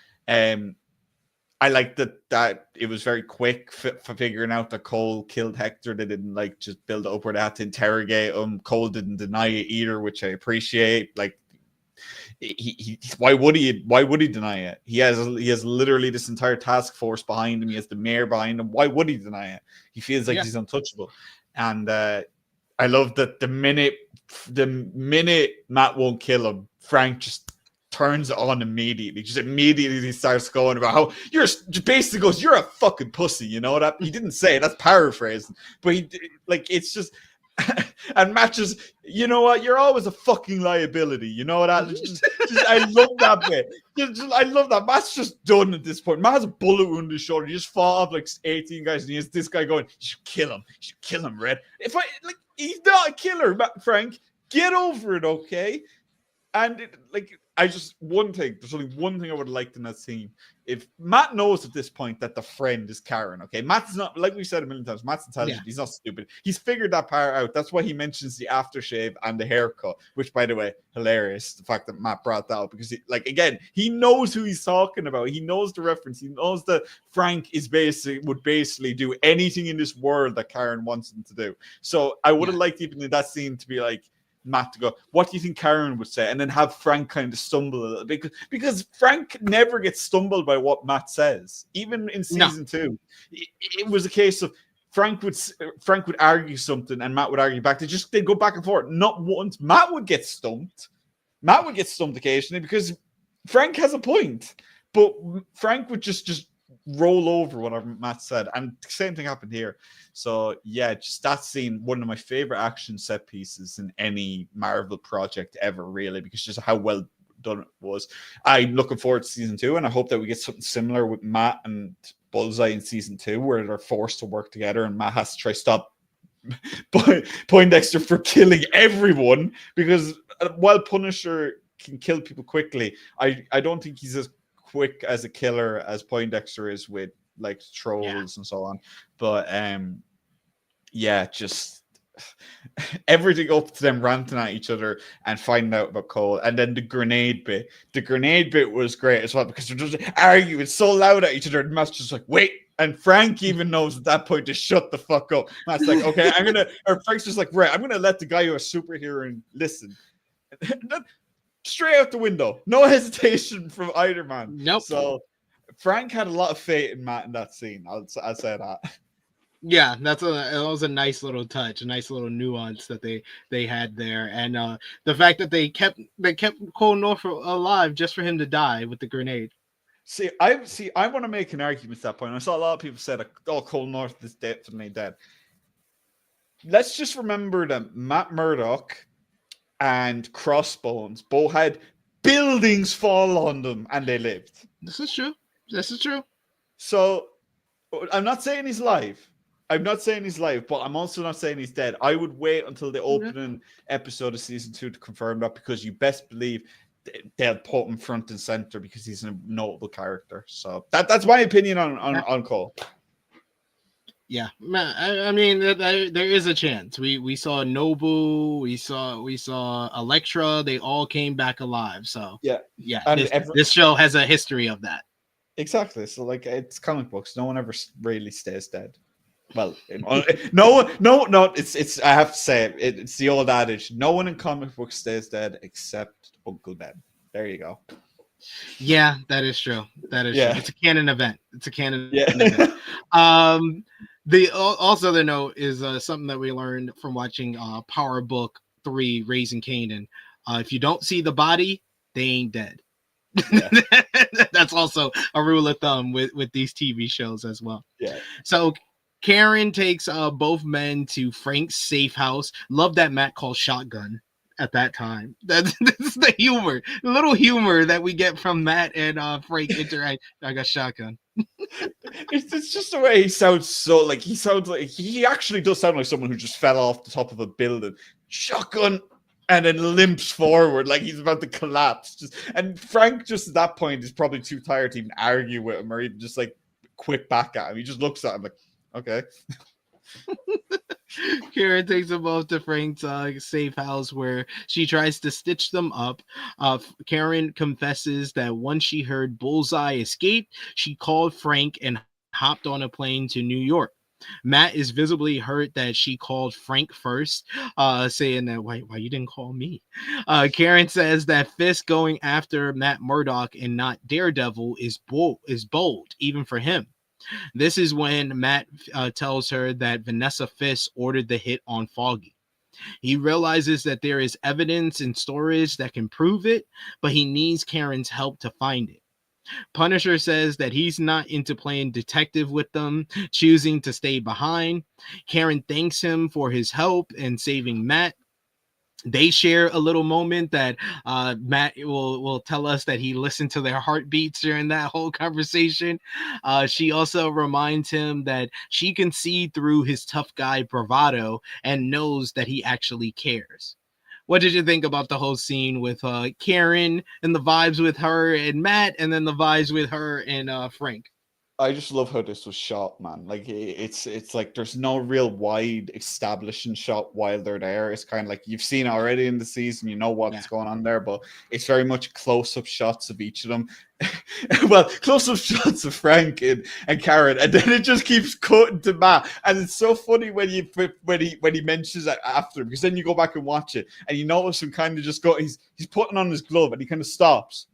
S5: I liked that it was very quick for figuring out that Cole killed Hector. They didn't like just build it up where they had to interrogate him. Cole didn't deny it either, which I appreciate. Like, he why would he deny it? He has literally this entire task force behind him. He has the mayor behind him. Why would he deny it? He feels like he's untouchable. And I love that the minute Matt won't kill him, Frank just turns it on immediately. Just immediately starts going about how basically goes, "You're a fucking pussy," you know that? He didn't say it, that's paraphrasing, but he like, it's just and Matt just, "You know what? You're always a fucking liability." You know that? I love that bit. I love that. Matt's just done at this point. Matt has a bullet wound in his shoulder. He just fought off like 18 guys, and he has this guy going, "You should kill him. You should kill him, Red." He's not a killer, Frank. Get over it, okay? And there's only one thing I would have liked in that scene. If Matt knows at this point that the friend is Karen, okay? Matt's not, like we said a million times, Matt's intelligent. He's not stupid. He's figured that part out. That's why he mentions the aftershave and the haircut, which, by the way, hilarious. The fact that Matt brought that up because, again, he knows who he's talking about. He knows the reference. He knows that Frank would basically do anything in this world that Karen wants him to do. So I would have liked even in that scene to be like, Matt to go, what do you think Karen would say? And then have Frank kind of stumble a little bit because Frank never gets stumbled by what Matt says. Even in season 2, it was a case of Frank would argue something and Matt would argue back. They'd go back and forth. Not once. Matt would get stumped. Matt would get stumped occasionally because Frank has a point, but Frank would just roll over whatever Matt said, and the same thing happened here. So yeah, just that scene, one of my favorite action set pieces in any Marvel project ever, really, because just how well done it was. I'm looking forward to season 2, and I hope that we get something similar with Matt and Bullseye in season 2, where they're forced to work together, and Matt has to try to stop Poindexter for killing everyone, because while Punisher can kill people quickly, I don't think he's as quick as a killer as Poindexter is with like trolls and so on. But just everything up to them ranting at each other and finding out about Cole. And then the grenade bit was great as well, because they're just arguing so loud at each other, and Matt's just like, wait. And Frank even knows at that point to shut the fuck up. Matt's like, okay, Frank's just like, right, I'm gonna let the guy who is a superhero and listen. Straight out the window, no hesitation from either man.
S2: Nope.
S5: So Frank had a lot of faith in Matt in that scene. I'll say that.
S2: Yeah, that was a nice little touch, a nice little nuance that they had there, and the fact that they kept Cole North alive just for him to die with the grenade.
S5: I want to make an argument at that point. I saw a lot of people say that, oh, Cole North is definitely dead. Let's just remember that Matt Murdock and Crossbones both had buildings fall on them and they lived.
S2: This is true.
S5: So I'm not saying he's alive. But I'm also not saying he's dead. I would wait until the opening episode of season 2 to confirm that, because you best believe they'll put him front and center because he's a notable character. So that's my opinion on Cole.
S2: Yeah, I mean, there is a chance. We saw Nobu, we saw Elektra. They all came back alive. So yeah. This show has a history of that.
S5: Exactly. So like, it's comic books. No one ever really stays dead. Well, no. It's. I have to say, it's the old adage: no one in comic books stays dead except Uncle Ben. There you go.
S2: Yeah, that is true. True. It's a canon event. Event. The other note is something that we learned from watching Power Book 3, Raising Kanan. If you don't see the body, they ain't dead. Yeah. That's also a rule of thumb with these TV shows as well. Yeah. So Karen takes both men to Frank's safe house. Love that Matt called shotgun at that time. That's the humor, the little humor that we get from Matt and Frank interact. I got shotgun.
S5: It's just the way he sounds. So like he actually does sound like someone who just fell off the top of a building. Shotgun. And then limps forward like he's about to collapse. And Frank, just at that point, is probably too tired to even argue with him or even just like quit back at him. He just looks at him like, okay.
S2: Karen takes them both to Frank's safe house, where she tries to stitch them up. Karen confesses that once she heard Bullseye escape, she called Frank and hopped on a plane to New York. Matt is visibly hurt that she called Frank first, saying that, why you didn't call me? Karen says that Fisk going after Matt Murdock and not Daredevil is bold, even for him. This is when Matt tells her that Vanessa Fisk ordered the hit on Foggy. He realizes that there is evidence in storage that can prove it, but he needs Karen's help to find it. Punisher says that he's not into playing detective with them, choosing to stay behind. Karen thanks him for his help in saving Matt. They share a little moment that Matt will tell us that he listened to their heartbeats during that whole conversation. She also reminds him that she can see through his tough guy bravado and knows that he actually cares. what did you think about the whole scene with Karen and the vibes with her and Matt, and then the vibes with her and Frank?
S5: I just love how this was shot, man. Like it's like there's no real wide establishing shot while they're there. It's kind of like you've seen already in the season, you know what's going on there, but it's very much close-up shots of each of them. Well, close-up shots of Frank and Karen, and then it just keeps cutting to Matt. And it's so funny when he mentions it after, because then you go back and watch it and you notice him kind of just he's putting on his glove and he kind of stops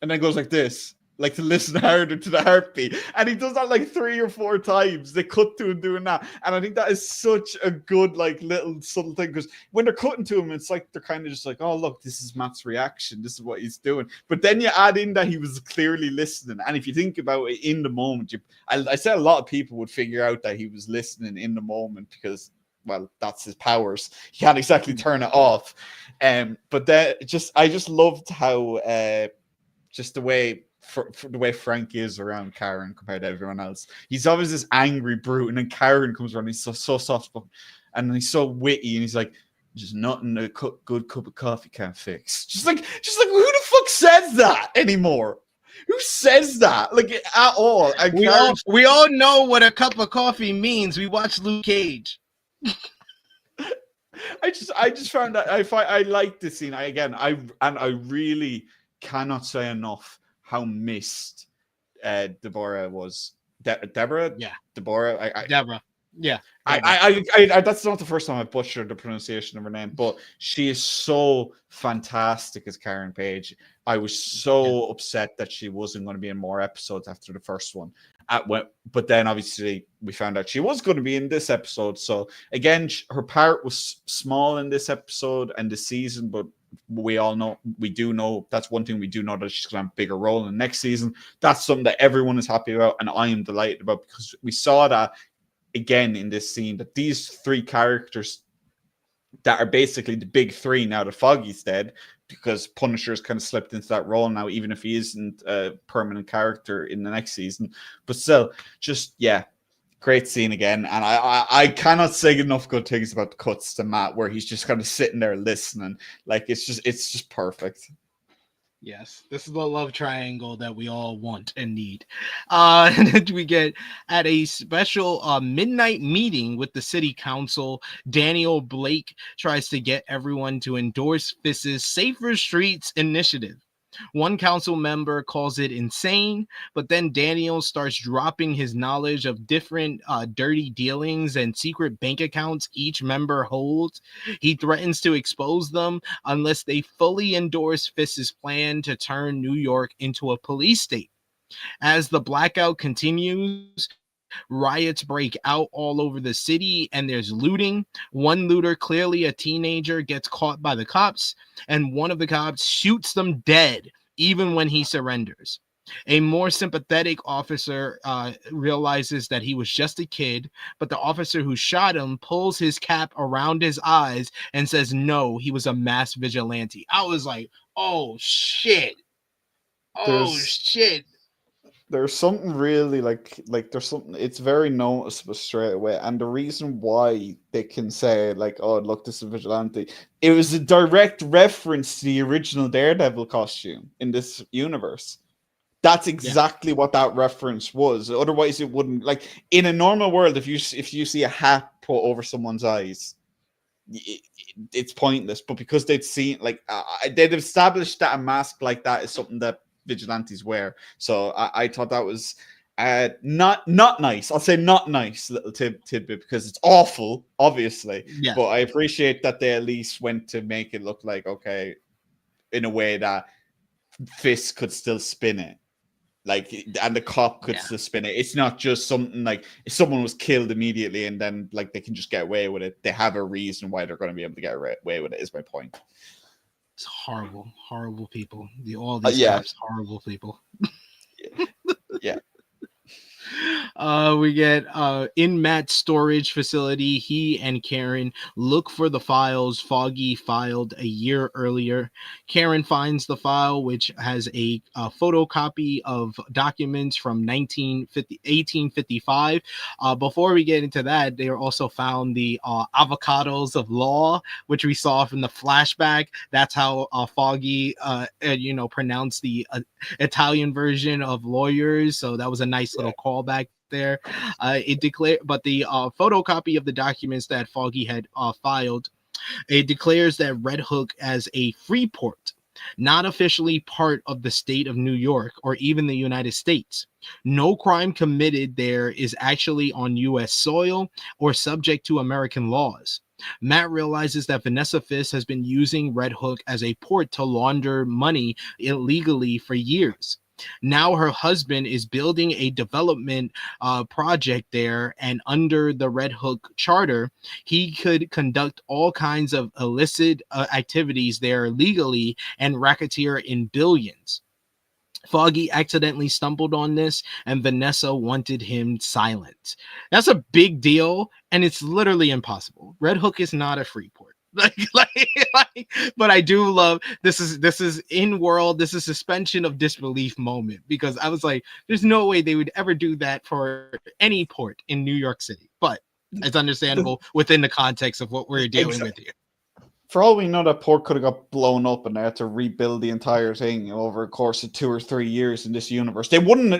S5: and then goes like this. Like to listen harder to the heartbeat, and he does that like 3 or 4 times. They cut to him doing that, and I think that is such a good like little subtle thing, because when they're cutting to him, it's like they're kind of just like, oh look, this is Matt's reaction, this is what he's doing. But then you add in that he was clearly listening, and if you think about it in the moment, I said a lot of people would figure out that he was listening in the moment because, well, that's his powers. He can't exactly turn it off. But I just loved how just the way. For the way Frank is around Karen compared to everyone else. He's always this angry brute, and then Karen comes around, he's so soft, and he's so witty, and he's like, just nothing a good cup of coffee can't fix. Just like who the fuck says that anymore? Who says that? Like at all?
S2: We all know what a cup of coffee means. We watch Luke Cage.
S5: I just found that I like this scene. I really cannot say enough how missed Deborah was. Deborah?
S2: Yeah.
S5: Deborah?
S2: Deborah. Yeah.
S5: I that's not the first time I butchered the pronunciation of her name, but she is so fantastic as Karen Page. I was so upset that she wasn't going to be in more episodes after the first one. But then obviously we found out she was going to be in this episode. So again, her part was small in this episode and the season, but we do know that's one thing we do know, that she's going to have a bigger role in the next season. That's something that everyone is happy about, and I am delighted about, because we saw that again in this scene, that these 3 characters that are basically the big 3 now that Foggy's dead, because Punisher's kind of slipped into that role now, even if he isn't a permanent character in the next season. But still, just great scene again, and I cannot say enough good things about the cuts to Matt, where he's just kind of sitting there listening. Like it's just perfect.
S2: Yes, this is the love triangle that we all want and need. And we get at a special midnight meeting with the city council. Daniel Blake tries to get everyone to endorse Fisk's Safer Streets initiative. One council member calls it insane, but then Daniel starts dropping his knowledge of different dirty dealings and secret bank accounts each member holds. He threatens to expose them unless they fully endorse Fisk's plan to turn New York into a police state. As the blackout continues, riots break out all over the city and there's looting. One looter, clearly a teenager, gets caught by the cops, and one of the cops shoots them dead even when he surrenders. A more sympathetic officer realizes that he was just a kid, but the officer who shot him pulls his cap around his eyes and says no, he was a mass vigilante. I was like, oh shit.
S5: There's something really like there's something, it's very noticeable straight away. And the reason why they can say like, oh look, this is a vigilante, it was a direct reference to the original Daredevil costume in this universe. That's exactly what that reference was. Otherwise it wouldn't, like in a normal world, if you see a hat put over someone's eyes, it's pointless. But because they'd seen they'd established that a mask like that is something that vigilantes wear, so I thought that was not nice. I'll say not nice little tidbit, because it's awful, obviously. But I appreciate that they at least went to make it look like, okay, in a way that Fisk could still spin it, like, and the cop could still spin it. It's not just something like if someone was killed immediately and then like they can just get away with it. They have a reason why they're going to be able to get away with it, is my point.
S2: It's horrible people. All these cops, horrible people.
S5: Yeah.
S2: We get in Matt's storage facility, he and Karen look for the files Foggy filed a year earlier. Karen finds the file, which has a photocopy of documents from 1855. Before we get into that, they also found the avocados of law, which we saw from the flashback. That's how Foggy, pronounced the Italian version of lawyers. So that was a nice little callback there. It declared, but the photocopy of the documents that Foggy had filed, it declares that Red Hook as a free port, not officially part of the state of New York or even the United States. No crime committed there is actually on U.S. soil or subject to American laws. Matt realizes that Vanessa Fisk has been using Red Hook as a port to launder money illegally for years. Now her husband is building a development project there, and under the Red Hook charter, he could conduct all kinds of illicit activities there legally and racketeer in billions. Foggy accidentally stumbled on this, and Vanessa wanted him silent. That's a big deal, and it's literally impossible. Red Hook is not a free port. But I do love this is in world, this is suspension of disbelief moment, because I was like, there's no way they would ever do that for any port in New York City, but it's understandable within the context of what we're dealing with here.
S5: For all we know, that port could have got blown up and they had to rebuild the entire thing over a course of 2 or 3 years in this universe. They wouldn't,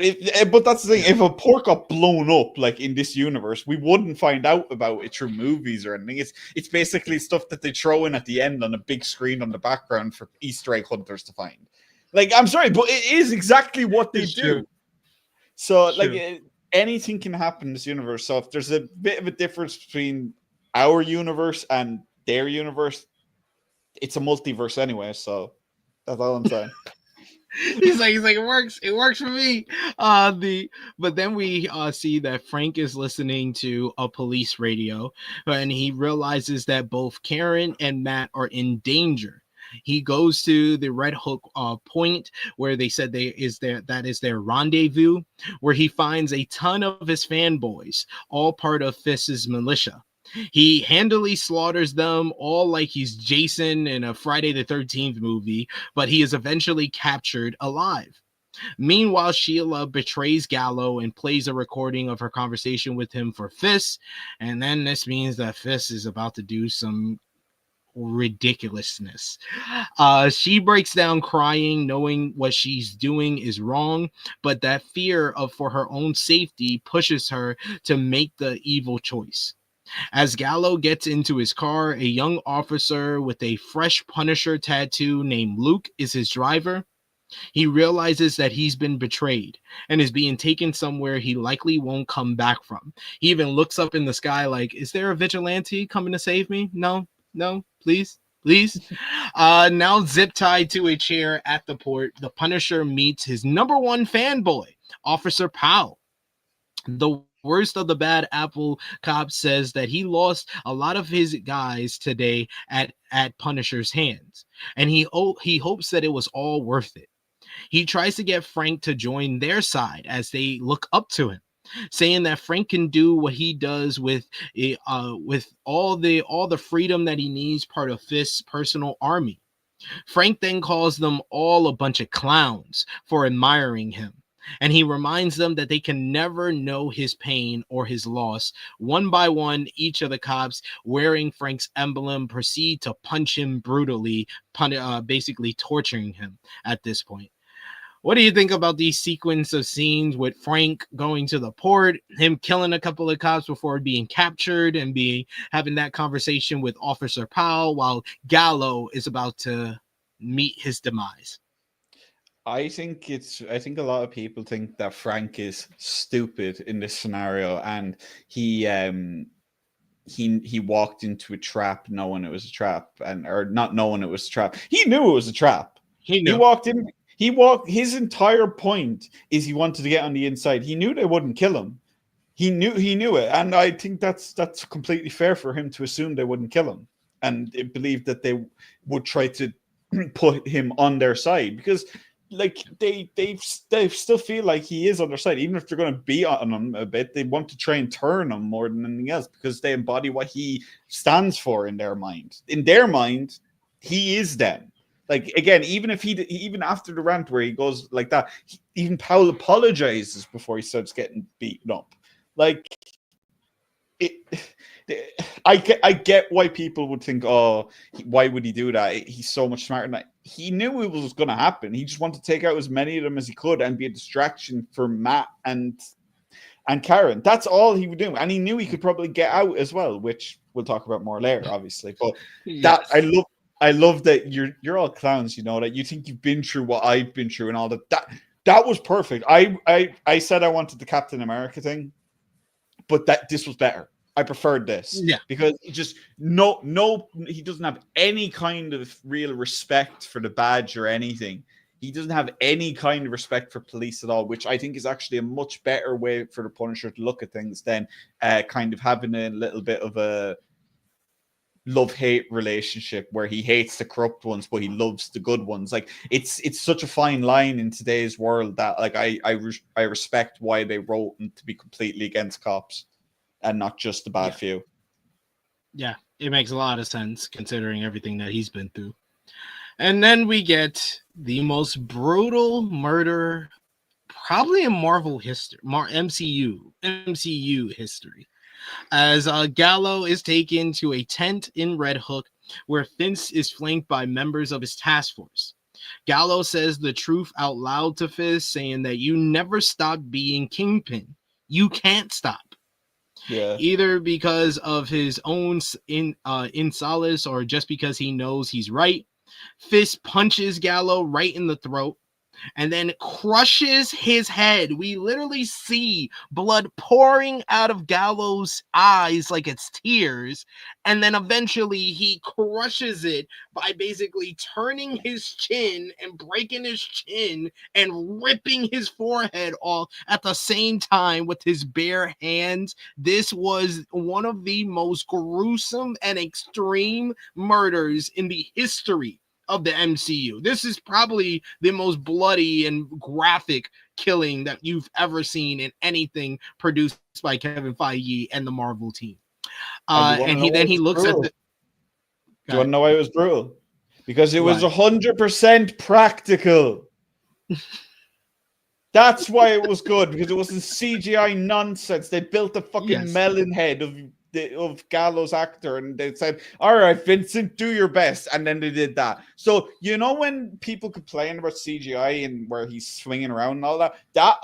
S5: but that's the thing. If a port got blown up, like in this universe, we wouldn't find out about it through movies or anything. It's basically stuff that they throw in at the end on a big screen on the background for Easter egg hunters to find. Like, I'm sorry, but it is exactly what they do.
S2: True.
S5: So, like, anything can happen in this universe. So if there's a bit of a difference between our universe and their universe, it's a multiverse anyway, so that's all I'm saying.
S2: he's like it works for me. But then we see that Frank is listening to a police radio, and he realizes that both Karen and Matt are in danger. He goes to the Red Hook point where they said that is their rendezvous, where he finds a ton of his fanboys, all part of Fisk's militia. He handily slaughters them all like he's Jason in a Friday the 13th movie, but he is eventually captured alive. Meanwhile, Sheila betrays Gallo and plays a recording of her conversation with him for Fisk, and then this means that Fisk is about to do some ridiculousness. She breaks down crying, knowing what she's doing is wrong, but that fear for her own safety pushes her to make the evil choice. As Gallo gets into his car, a young officer with a fresh Punisher tattoo named Luke is his driver. He realizes that he's been betrayed and is being taken somewhere he likely won't come back from. He even looks up in the sky like, is there a vigilante coming to save me? No, please. Now zip tied to a chair at the port, the Punisher meets his number one fanboy, Officer Powell. The worst of the bad apple cop says that he lost a lot of his guys today at Punisher's hands, and he hopes that it was all worth it. He tries to get Frank to join their side as they look up to him, saying that Frank can do what he does with all the freedom that he needs, part of Fisk's personal army. Frank then calls them all a bunch of clowns for admiring him, and he reminds them that they can never know his pain or his loss. One by one, each of the cops wearing Frank's emblem proceed to punch him brutally, basically torturing him at this point. What do you think about these sequence of scenes with Frank going to the port, him killing a couple of cops before being captured, and having that conversation with Officer Powell while Gallo is about to meet his demise?
S5: I think a lot of people think that Frank is stupid in this scenario, and he walked into a trap knowing it was a trap, or not knowing it was a trap. He knew it was a trap.
S2: He knew.
S5: He walked. His entire point is he wanted to get on the inside. He knew they wouldn't kill him. He knew it, and I think that's completely fair for him to assume they wouldn't kill him, and believe that they would try to put him on their side, because like they still feel like he is on their side, even if they're going to be on him a bit. They want to try and turn him more than anything else because they embody what he stands for in their mind. In their mind, he is them. Like again, even if even after the rant where he goes like that, even Powell apologizes before he starts getting beaten up. Like I get why people would think, oh, why would he do that? He's so much smarter than that. He knew it was going to happen. He just wanted to take out as many of them as he could and be a distraction for Matt and Karen. That's all he would do. And he knew he could probably get out as well, which we'll talk about more later, obviously. But that I love that you're all clowns, you know, that you think you've been through what I've been through and all that. That was perfect. I said I wanted the Captain America thing, but this was better. I preferred this.
S2: Yeah.
S5: Because he just he doesn't have any kind of real respect for the badge or anything. He doesn't have any kind of respect for police at all, which I think is actually a much better way for the Punisher to look at things than kind of having a little bit of a love-hate relationship where he hates the corrupt ones but he loves the good ones. Like it's such a fine line in today's world that like I respect why they wrote him to be completely against cops and not just the bad few.
S2: Yeah, it makes a lot of sense considering everything that he's been through. And then we get the most brutal murder probably in Marvel history, MCU history. As Gallo is taken to a tent in Red Hook where Fisk is flanked by members of his task force. Gallo says the truth out loud to Fisk, saying that you never stop being Kingpin. You can't stop.
S5: Yeah.
S2: Either because of his own insolace or just because he knows he's right. Fisk punches Gallo right in the throat and then crushes his head. We literally see blood pouring out of Gallo's eyes like it's tears. And then eventually he crushes it by basically turning his chin and breaking his chin and ripping his forehead off at the same time with his bare hands. This was one of the most gruesome and extreme murders in the history of the MCU. This is probably the most bloody and graphic killing that you've ever seen in anything produced by Kevin Feige and the Marvel team. And he looks at the.
S5: Do you want to know why it was brutal? Because it was 100% practical. That's why it was good, because it wasn't CGI nonsense. They built a fucking melon head of Gallo's actor and they said, all right, Vincent, do your best. And then they did that. So, you know, when people complain about CGI and where he's swinging around and all that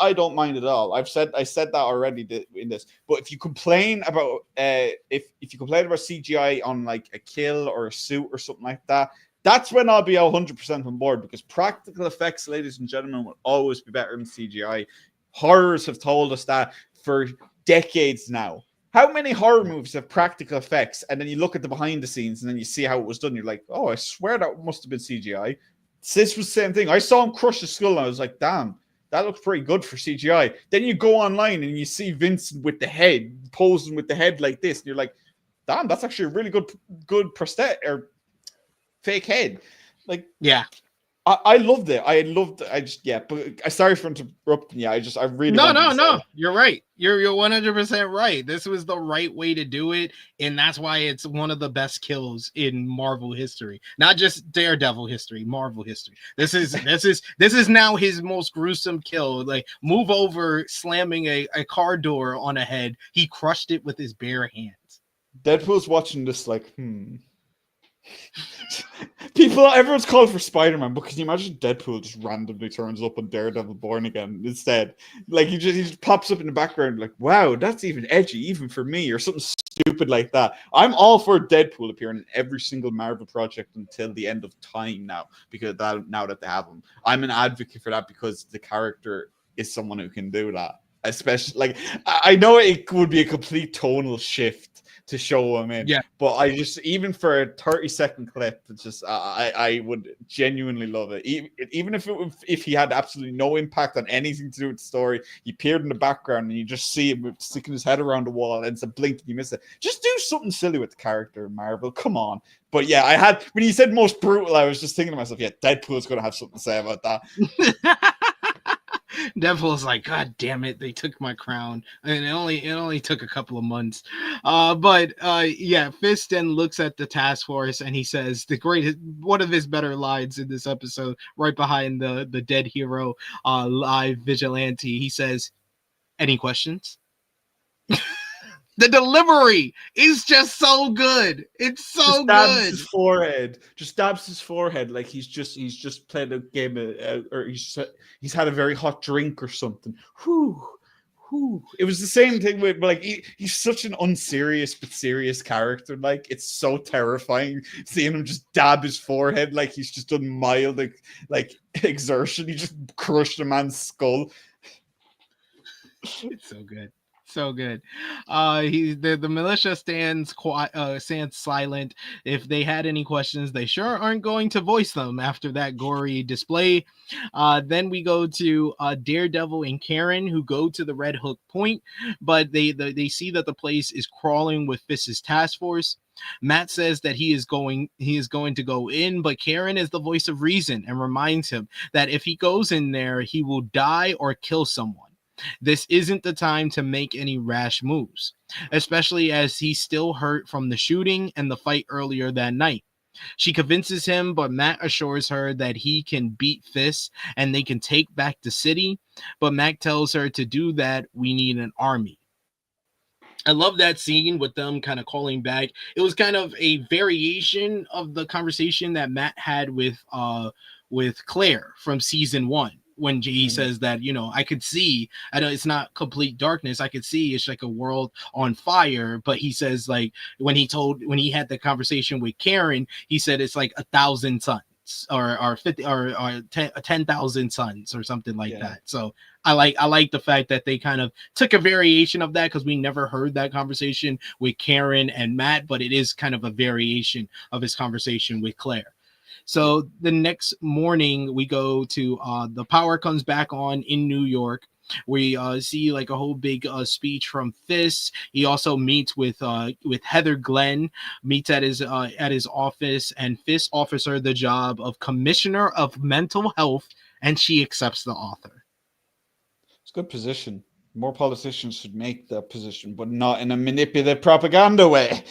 S5: I don't mind at all. I said that already in this. But if you complain about if you complain about CGI on like a kill or a suit or something like that, that's when I'll be 100% on board, because practical effects, ladies and gentlemen, will always be better than CGI. Horrors have told us that for decades now. How many horror movies have practical effects, and then you look at the behind the scenes and then you see how it was done? You're like, oh, I swear that must have been CGI. This was the same thing. I saw him crush the skull and I was like, damn, that looks pretty good for CGI. Then you go online and you see Vincent with the head, posing with the head like this, and you're like, damn, that's actually a really good prosthetic or fake head. Like,
S2: yeah.
S5: I loved it. But sorry for interrupting you. I really
S2: no. You're right. You're 100% right. This was the right way to do it, and that's why it's one of the best kills in Marvel history. Not just Daredevil history, Marvel history. This is now his most gruesome kill. Like, move over, slamming a car door on a head. He crushed it with his bare hands.
S5: Deadpool's watching this like, everyone's called for Spider-Man, but can you imagine Deadpool just randomly turns up on Daredevil Born Again instead? Like he just pops up in the background like, wow, that's even edgy, even for me, or something stupid like that. I'm all for Deadpool appearing in every single Marvel project until the end of time now, because now that they have him. I'm an advocate for that because the character is someone who can do that. Especially, like, I know it would be a complete tonal shift. to show him in.
S2: Yeah.
S5: But I just, even for a 30-second clip, it's just I would genuinely love it. Even if he had absolutely no impact on anything to do with the story, he appeared in the background and you just see him sticking his head around the wall and it's a blink and you miss it. Just do something silly with the character, Marvel. Come on. But yeah, when you said most brutal, I was just thinking to myself, yeah, Deadpool's going to have something to say about that.
S2: Deadpool's like, God damn it, they took my crown, and it only took a couple of months. But Fisk then looks at the task force and he says one of his better lines in this episode, right behind the dead hero, live vigilante. He says, "Any questions?" The delivery is just so good. It's so good.
S5: Just stabs his forehead like he's just played a game or he's had a very hot drink or something. Whew. It was the same thing with like he's such an unserious but serious character. Like it's so terrifying seeing him just dab his forehead like he's just done mild like exertion. He just crushed a man's skull.
S2: It's so good. So good. The militia stands silent. If they had any questions, they sure aren't going to voice them after that gory display. Then we go to Daredevil and Karen, who go to the Red Hook Point, but they see that the place is crawling with Fisk's task force. Matt says that he is going to go in, but Karen is the voice of reason and reminds him that if he goes in there, he will die or kill someone. This isn't the time to make any rash moves, especially as he's still hurt from the shooting and the fight earlier that night. She convinces him, but Matt assures her that he can beat Fisk and they can take back the city. But Matt tells her to do that, we need an army. I love that scene with them kind of calling back. It was kind of a variation of the conversation that Matt had with Claire from season 1. When he says that, I could see, I know it's not complete darkness, I could see it's like a world on fire, but he says like when he had the conversation with Karen, he said it's like 1,000 suns or 50 or 10,000 suns or something like that. So I like the fact that they kind of took a variation of that, because we never heard that conversation with Karen and Matt, but it is kind of a variation of his conversation with Claire. So the next morning we go to the power comes back on in New York. We see like a whole big speech from Fisk. He also meets with Heather Glenn, meets at his office, and Fisk offers her the job of Commissioner of Mental Health, and she accepts the offer.
S5: It's a good position. More politicians should make that position, but not in a manipulative propaganda way.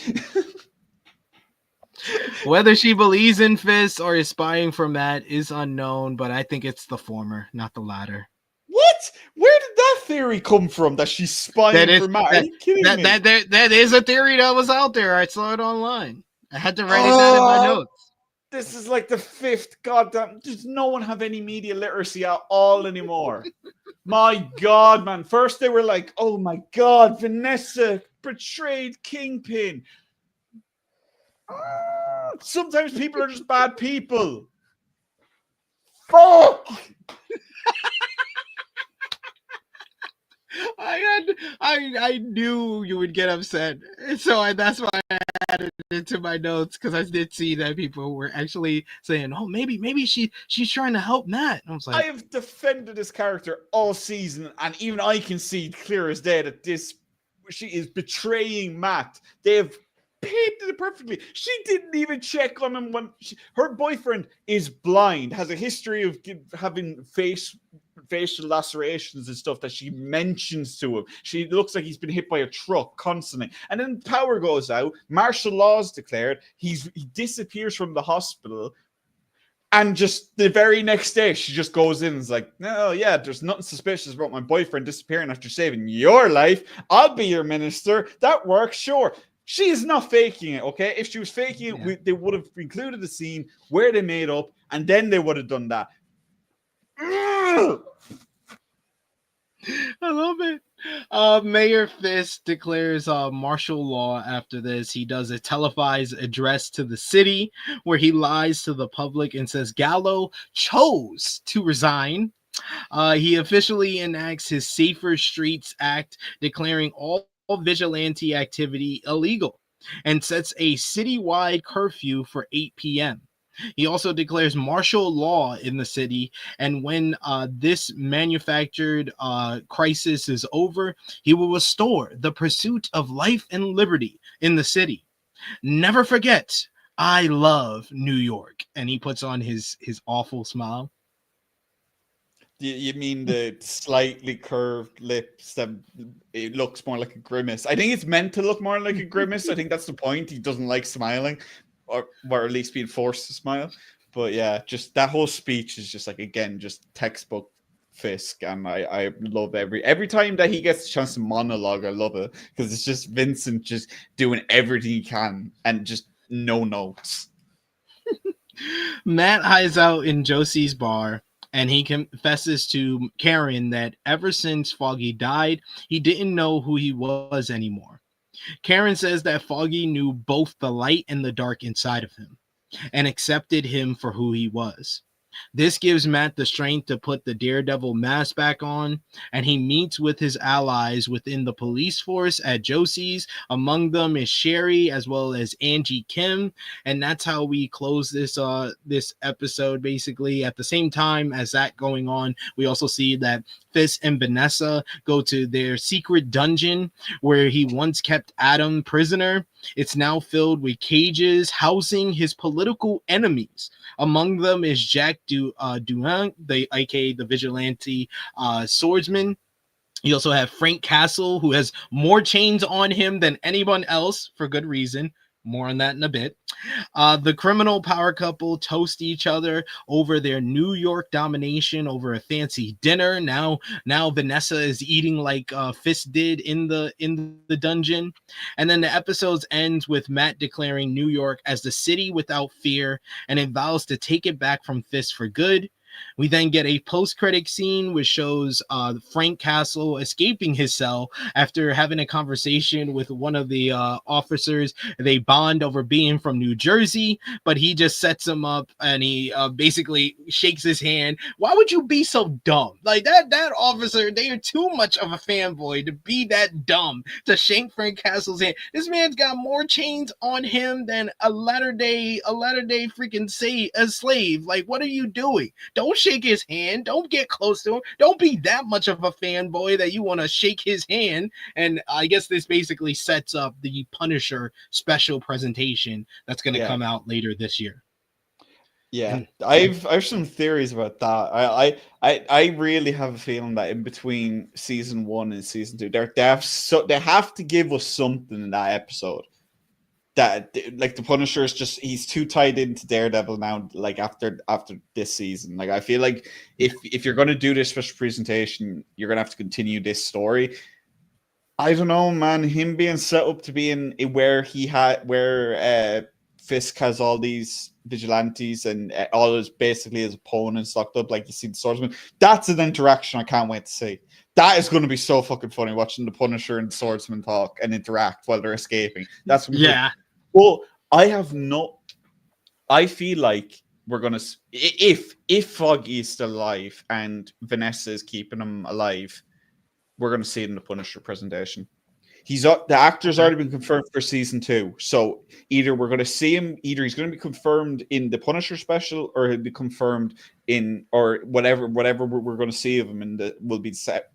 S2: Whether she believes in Fisk or is spying for Matt is unknown, but I think it's the former, not the latter.
S5: What? Where did that theory come from? That she's spying for Matt? Are you kidding me?
S2: That is a theory that was out there. I saw it online. I had to write it down in my notes.
S5: This is like the 5th goddamn. Does no one have any media literacy at all anymore? My God, man. First they were like, oh my God, Vanessa betrayed Kingpin. Sometimes people are just bad people. Fuck!
S2: I knew you would get upset, so that's why I added it to my notes, because I did see that people were actually saying, "Oh, maybe she's trying to help Matt." And I was like,
S5: I have defended this character all season, and even I can see clear as day that she is betraying Matt. They have painted it perfectly. She didn't even check on him when her boyfriend is blind, has a history of having facial lacerations and stuff that she mentions to him. She looks like he's been hit by a truck constantly. And then power goes out, martial law is declared, he disappears from the hospital, and just the very next day she just goes in and is like, no, yeah, there's nothing suspicious about my boyfriend disappearing after saving your life. I'll be your minister. That works, sure. She is not faking it, okay? If she was faking it, they would have included the scene where they made up, and then they would have done that.
S2: I love it. Mayor Fisk declares martial law after this. He does a televised address to the city where he lies to the public and says Gallo chose to resign. He officially enacts his Safer Streets Act, declaring all vigilante activity illegal. and sets a citywide curfew for 8 p.m. He also declares martial law in the city, and when this manufactured crisis is over, he will restore the pursuit of life and liberty in the city. Never forget, I love New York. And he puts on his awful smile.
S5: You mean the slightly curved lips that it looks more like a grimace? I think it's meant to look more like a grimace. I think that's the point. He doesn't like smiling, or at least being forced to smile. But yeah, just that whole speech is just like, again, just textbook Fisk, and I love every time that he gets a chance to monologue. I love it because it's just Vincent just doing everything he can and just no notes.
S2: Matt hides out in Josie's bar, and he confesses to Karen that ever since Foggy died, he didn't know who he was anymore. Karen says that Foggy knew both the light and the dark inside of him and accepted him for who he was. This gives Matt the strength to put the Daredevil mask back on, and he meets with his allies within the police force at Josie's. Among them is Sherry as well as Angie Kim, and that's how we close this episode. Basically, at the same time as that going on, we also see that Fisk and Vanessa go to their secret dungeon where he once kept Adam prisoner. It's now filled with cages housing his political enemies. Among them is Jack Duhan, aka the vigilante swordsman. You also have Frank Castle, who has more chains on him than anyone else for good reason. More on that in a bit. The criminal power couple toast each other over their New York domination over a fancy dinner. Now Vanessa is eating like Fisk did in the dungeon. And then the episode ends with Matt declaring New York as the city without fear, and it vows to take it back from Fisk for good. We then get a post-credit scene which shows Frank Castle escaping his cell after having a conversation with one of the officers. They bond over being from New Jersey, but he just sets him up and he basically shakes his hand. Why would you be so dumb? Like that officer, they are too much of a fanboy to be that dumb to shake Frank Castle's hand. This man's got more chains on him than a latter day freaking slave. Like, what are you doing? Don't shake his hand. Don't get close to him. Don't be that much of a fanboy that you want to shake his hand. And I guess this basically sets up the Punisher special presentation that's going to come out later this year.
S5: Yeah, I've some theories about that. I really have a feeling that in between season 1 and season 2, they have to give us something in that episode. That like the Punisher is he's too tied into Daredevil now. Like after this season, like I feel like if you're going to do this special presentation, you're going to have to continue this story. I don't know, man. Him being set up to be in where Fisk has all these vigilantes and all basically his opponents locked up, like you see the swordsman. That's an interaction I can't wait to see. That is going to be so fucking funny watching the Punisher and the swordsman talk and interact while they're escaping. That's going to be Well, I feel like we're going to, if Foggy is still alive and Vanessa is keeping him alive, we're going to see it in the Punisher presentation. The actor's already been confirmed for season 2. So either we're going to see him, either he's going to be confirmed in the Punisher special, or he'll be confirmed in, or whatever we're going to see of him will be set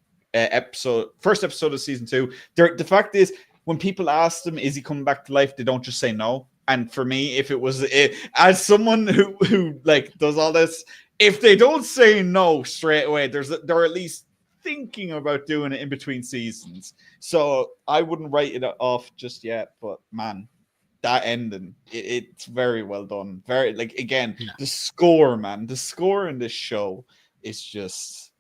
S5: first episode of season 2. The fact is, when people ask them, is he coming back to life, they don't just say no. And for me, if it was as someone who like does all this, if they don't say no straight away, they're at least thinking about doing it in between seasons. So I wouldn't write it off just yet. But man, that ending, it's very well done. Very the score, man. The score in this show is just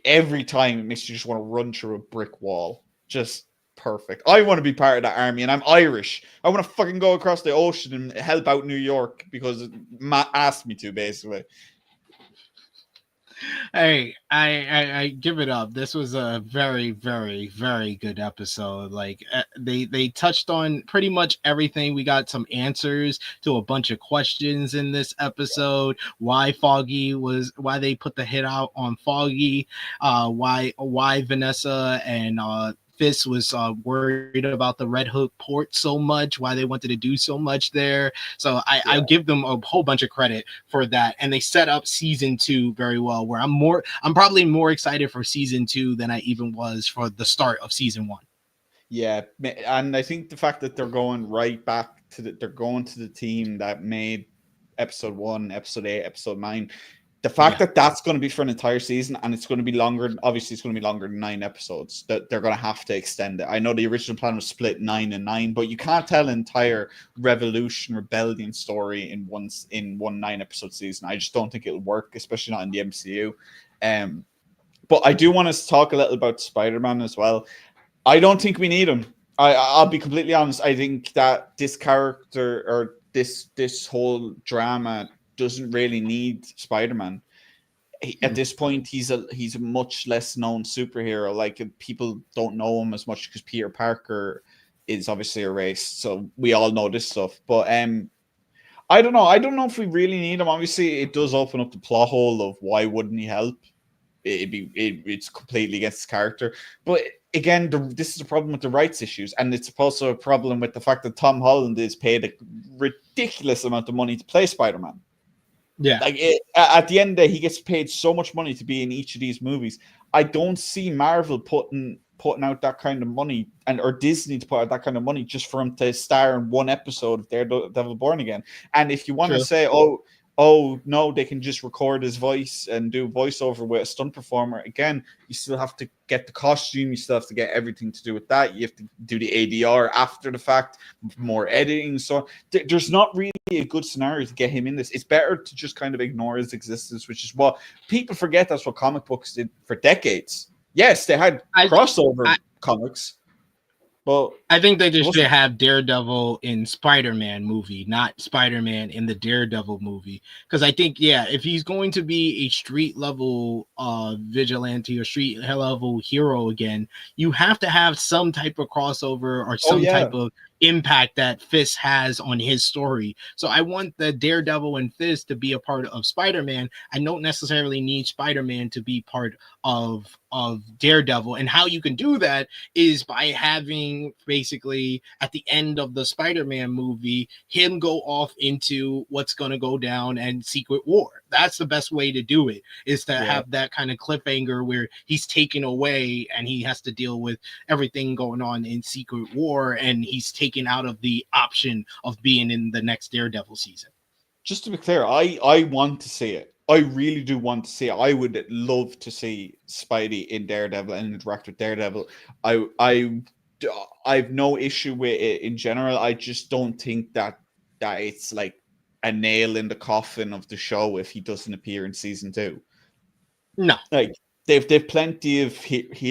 S5: every time it makes you just want to run through a brick wall. Just perfect. I want to be part of that army, and I'm Irish. I want to fucking go across the ocean and help out New York because Matt asked me to, basically.
S2: Hey, I give it up. This was a very, very, very good episode. Like they touched on pretty much everything. We got some answers to a bunch of questions in this episode. Why they put the hit out on Foggy, why Vanessa and Fisk was worried about the Red Hook port so much, why they wanted to do so much there. So I give them a whole bunch of credit for that. And they set up season 2 very well, where I'm probably more excited for season 2 than I even was for the start of season 1.
S5: Yeah, and I think the fact that they're going right back to they're going to the team that made episode 1, episode 8, episode 9. The fact that that's going to be for an entire season, and it's going to be longer. Obviously, it's going to be longer than 9 episodes. That they're going to have to extend it. I know the original plan was split 9 and 9, but you can't tell an entire rebellion story in one 9-episode season. I just don't think it'll work, especially not in the MCU. But I do want to talk a little about Spider-Man as well. I don't think we need him. I'll be completely honest. I think that this character or this whole drama doesn't really need Spider-Man. At this point, he's a much less known superhero. Like, people don't know him as much because Peter Parker is obviously erased. So we all know this stuff. But I don't know. I don't know if we really need him. Obviously, it does open up the plot hole of why wouldn't he help. It's completely against his character. But again, this is a problem with the rights issues, and it's also a problem with the fact that Tom Holland is paid a ridiculous amount of money to play Spider-Man.
S2: Yeah,
S5: like at the end of the day, he gets paid so much money to be in each of these movies. I don't see Marvel putting out that kind of money, or Disney to put out that kind of money just for him to star in one episode of Daredevil Born Again. And if you want to say, oh no, they can just record his voice and do voiceover with a stunt performer. Again, you still have to get the costume. You still have to get everything to do with that. You have to do the ADR after the fact, more editing. So there's not really a good scenario to get him in this. It's better to just kind of ignore his existence, which is what people forget. That's what comic books did for decades. Yes, they had crossover comics. Well,
S2: I think they just should have Daredevil in Spider-Man movie, not Spider-Man in the Daredevil movie. Because I think, if he's going to be a street level vigilante or street level hero again, you have to have some type of crossover or some type of impact that Fisk has on his story. So I want the Daredevil and Fisk to be a part of Spider-Man. I don't necessarily need Spider-Man to be part of Daredevil. And how you can do that is by having basically at the end of the Spider-Man movie him go off into what's going to go down and Secret War. That's the best way to do it, is to have that kind of cliffhanger where he's taken away and he has to deal with everything going on in Secret War, and he's taken out of the option of being in the next Daredevil season.
S5: Just to be clear, I want to see it. I really do want to see it. I would love to see Spidey in Daredevil and interact with Daredevil. I've no issue with it in general. I just don't think that it's like a nail in the coffin of the show if he doesn't appear in season 2.
S2: No,
S5: like they've plenty of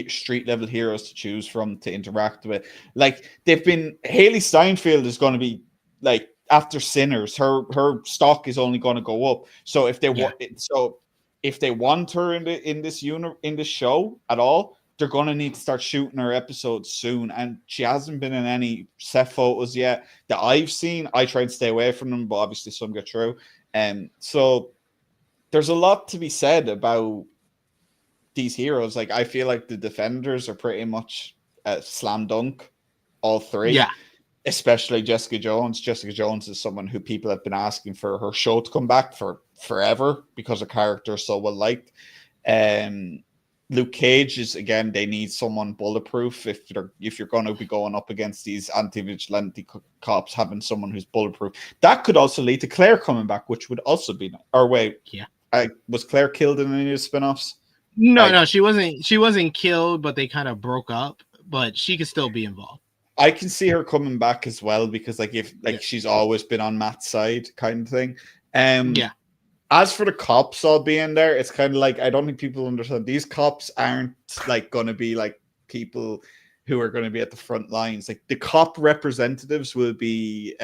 S5: street level heroes to choose from to interact with. Like Haley Steinfeld is going to be like, after Sinners, her stock is only going to go up. So if they want her in this show at all, they're going to need to start shooting her episodes soon. And she hasn't been in any set photos yet that I've seen. I try and stay away from them, but obviously some get through. So there's a lot to be said about these heroes. Like, I feel like the Defenders are pretty much a slam dunk, all three.
S2: Yeah.
S5: Especially Jessica Jones. Jessica Jones is someone who people have been asking for her show to come back for forever because her character is so well liked. Luke Cage is, again, they need someone bulletproof. If you're going to be going up against these anti-vigilante cops, having someone who's bulletproof. That could also lead to Claire coming back, which would also be nice. Or wait, was Claire killed in any of the spin-offs?
S2: No, she wasn't. She wasn't killed, but they kind of broke up. But she could still be involved.
S5: I can see her coming back as well because, she's always been on Matt's side, kind of thing. As for the cops all being there, it's kind of like, I don't think people understand. These cops aren't going to be like people who are going to be at the front lines. Like, the cop representatives will be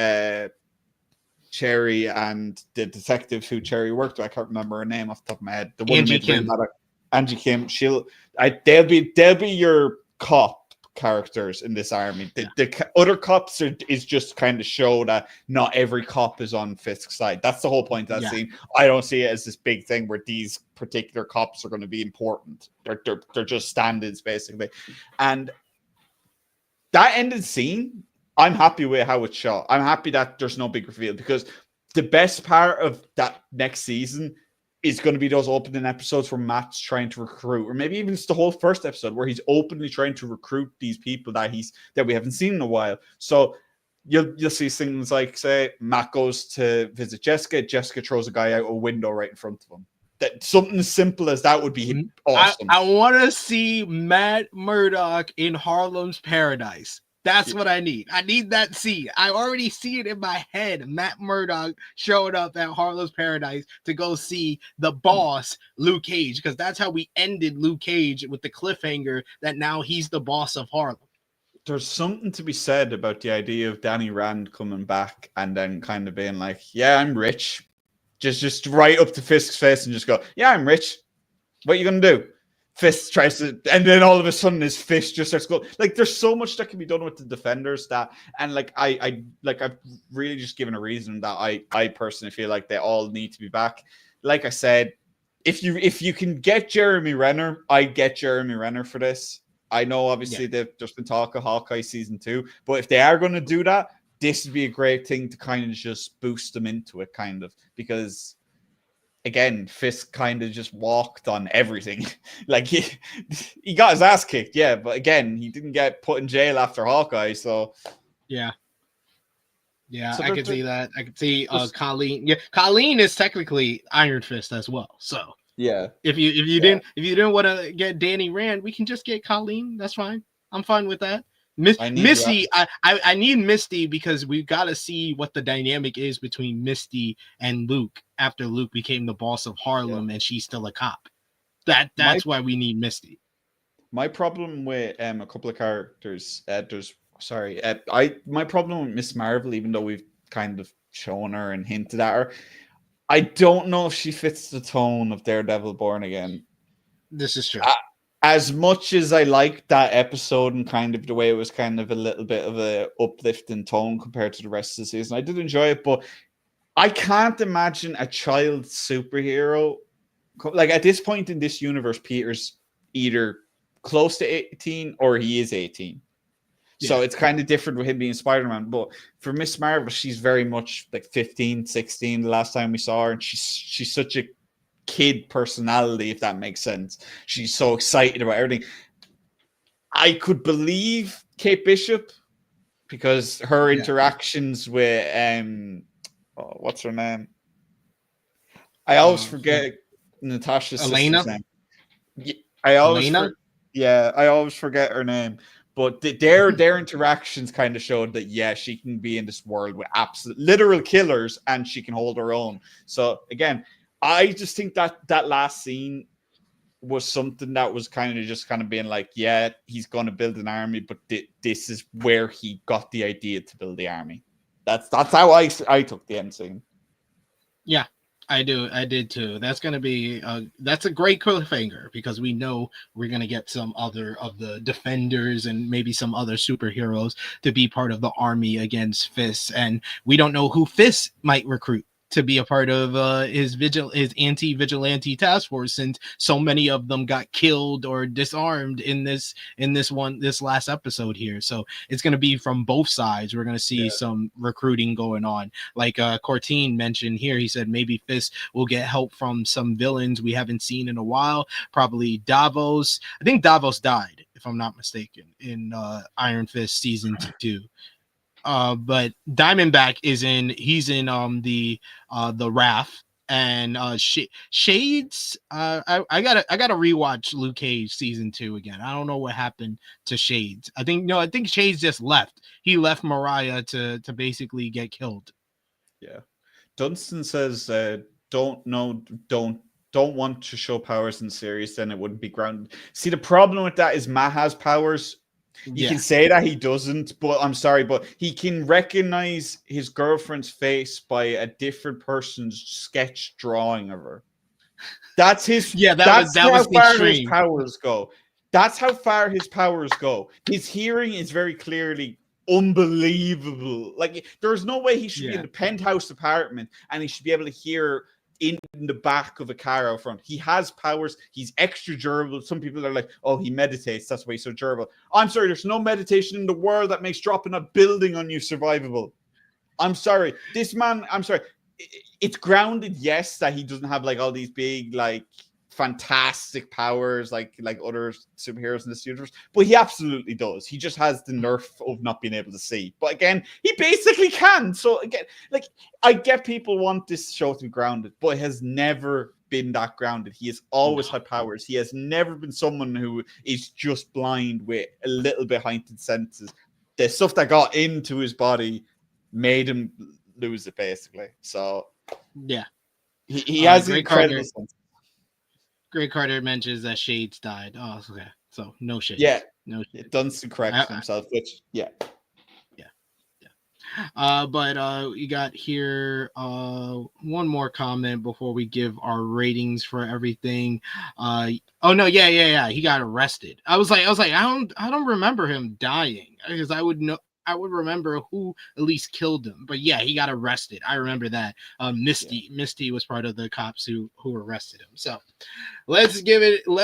S5: Cherry and the detective who Cherry worked with. I can't remember her name off the top of my head. The one
S2: Angie Kim.
S5: Angie Kim. They'll be your cop characters in this army. The other cops is just kind of show that not every cop is on Fisk's side. That's the whole point of that scene. I don't see it as this big thing where these particular cops are going to be important. They're just stand-ins basically. And that ended scene, I'm happy with how it's shot. I'm happy that there's no big reveal, because the best part of that next season is going to be those opening episodes where Matt's trying to recruit, or maybe even just the whole first episode where he's openly trying to recruit these people that we haven't seen in a while. So you'll see things like, say, Matt goes to visit Jessica. Jessica throws a guy out a window right in front of him. That something as simple as that would be awesome.
S2: I want to see Matt Murdock in Harlem's Paradise. That's what I need. I need that scene. I already see it in my head. Matt Murdock showed up at Harlem's Paradise to go see the boss, Luke Cage, because that's how we ended Luke Cage, with the cliffhanger that now he's the boss of Harlem.
S5: There's something to be said about the idea of Danny Rand coming back and then kind of being like, yeah, I'm rich. Just right up to Fisk's face and just go, yeah, I'm rich. What are you going to do? Fisk tries to, and then all of a sudden his fist just starts going. Like, there's so much that can be done with the Defenders that, and like I've really just given a reason that I personally feel like they all need to be back. Like I said, if you can get Jeremy Renner, I'd get Jeremy Renner for this. I know obviously there's been talk of Hawkeye season 2, but if they are going to do that, this would be a great thing to kind of just boost them into it, kind of, because again, Fisk kind of just walked on everything. Like he got his ass kicked, yeah, but again, he didn't get put in jail after Hawkeye, so
S2: yeah,
S5: so
S2: I can see that. I can see Colleen. Yeah, Colleen is technically Iron Fist as well. So
S5: yeah,
S2: if you didn't want to get Danny Rand, we can just get Colleen. That's fine. I'm fine with that. Misty, I need Misty because we've got to see what the dynamic is between Misty and Luke after Luke became the boss of Harlem and she's still a cop. That's why we need Misty.
S5: My problem with a couple of characters, my problem with Miss Marvel, even though we've kind of shown her and hinted at her, I don't know if she fits the tone of Daredevil Born Again.
S2: This is true.
S5: As much as I liked that episode and kind of the way it was kind of a little bit of a uplifting tone compared to the rest of the season, I did enjoy it, but I can't imagine a child superhero. Like, at this point in this universe, Peter's either close to 18 or he is 18. Yeah. So it's kind of different with him being Spider-Man. But for Miss Marvel, she's very much like 15, 16 the last time we saw her, and she's such a kid personality, if that makes sense. She's so excited about everything. I could believe Kate Bishop because her interactions with what's her name? I always forget Natasha's
S2: Elena.
S5: Name. I always I always forget her name. But their interactions kind of showed that she can be in this world with absolute literal killers and she can hold her own. So again, I just think that last scene was something that was kind of being like, yeah, he's going to build an army, but this is where he got the idea to build the army. That's how I took the end scene. Yeah,
S2: I did too. That's going to be that's a great cliffhanger because we know we're going to get some other of the Defenders and maybe some other superheroes to be part of the army against Fisk, and we don't know who Fisk might recruit to be a part of his anti-vigilante task force, since so many of them got killed or disarmed in this last episode here. So it's going to be from both sides. We're going to see some recruiting going on. Like Cortine mentioned here, he said maybe Fisk will get help from some villains we haven't seen in a while. Probably Davos. I think Davos died, if I'm not mistaken, in Iron Fist season 2. But Diamondback he's in the Wrath, and Shades. I gotta rewatch Luke Cage season 2 again. I don't know what happened to Shades. I think Shades just left. He left Mariah to basically get killed.
S5: Yeah. Dunstan says don't want to show powers in series, then it wouldn't be grounded. See, the problem with that is Matt has powers. You can say that he doesn't, but I'm sorry, but he can recognize his girlfriend's face by a different person's sketch drawing of her. That's his. That's how far his powers go. That's how far his powers go. His hearing is very clearly unbelievable. Like, there's no way he should be in the penthouse apartment and he should be able to hear in the back of a car out front. He has powers. He's extra durable. Some people are like, oh, he meditates. That's why he's so durable. I'm sorry. There's no meditation in the world that makes dropping a building on you survivable. I'm sorry. This man, I'm sorry. It's grounded, yes, that he doesn't have like all these big, like fantastic powers like other superheroes in this universe, but he absolutely does. He just has the nerf of not being able to see. But again, he basically can. So again, like, I get people want this show to be grounded, but it has never been that grounded. He has always had powers. He has never been someone who is just blind with a little bit heightened senses. The stuff that got into his body made him lose it, basically. So
S2: yeah,
S5: he has incredible sense.
S2: Greg Carter mentions that Shades died. Oh, okay. So no Shades.
S5: Yeah.
S2: No Shades.
S5: Dunstan corrects himself, which, yeah.
S2: But you got here one more comment before we give our ratings for everything. Oh no, yeah. He got arrested. I was like, I don't remember him dying, because I would remember who at least killed him. But yeah, he got arrested. I remember that. Misty was part of the cops who arrested him. So let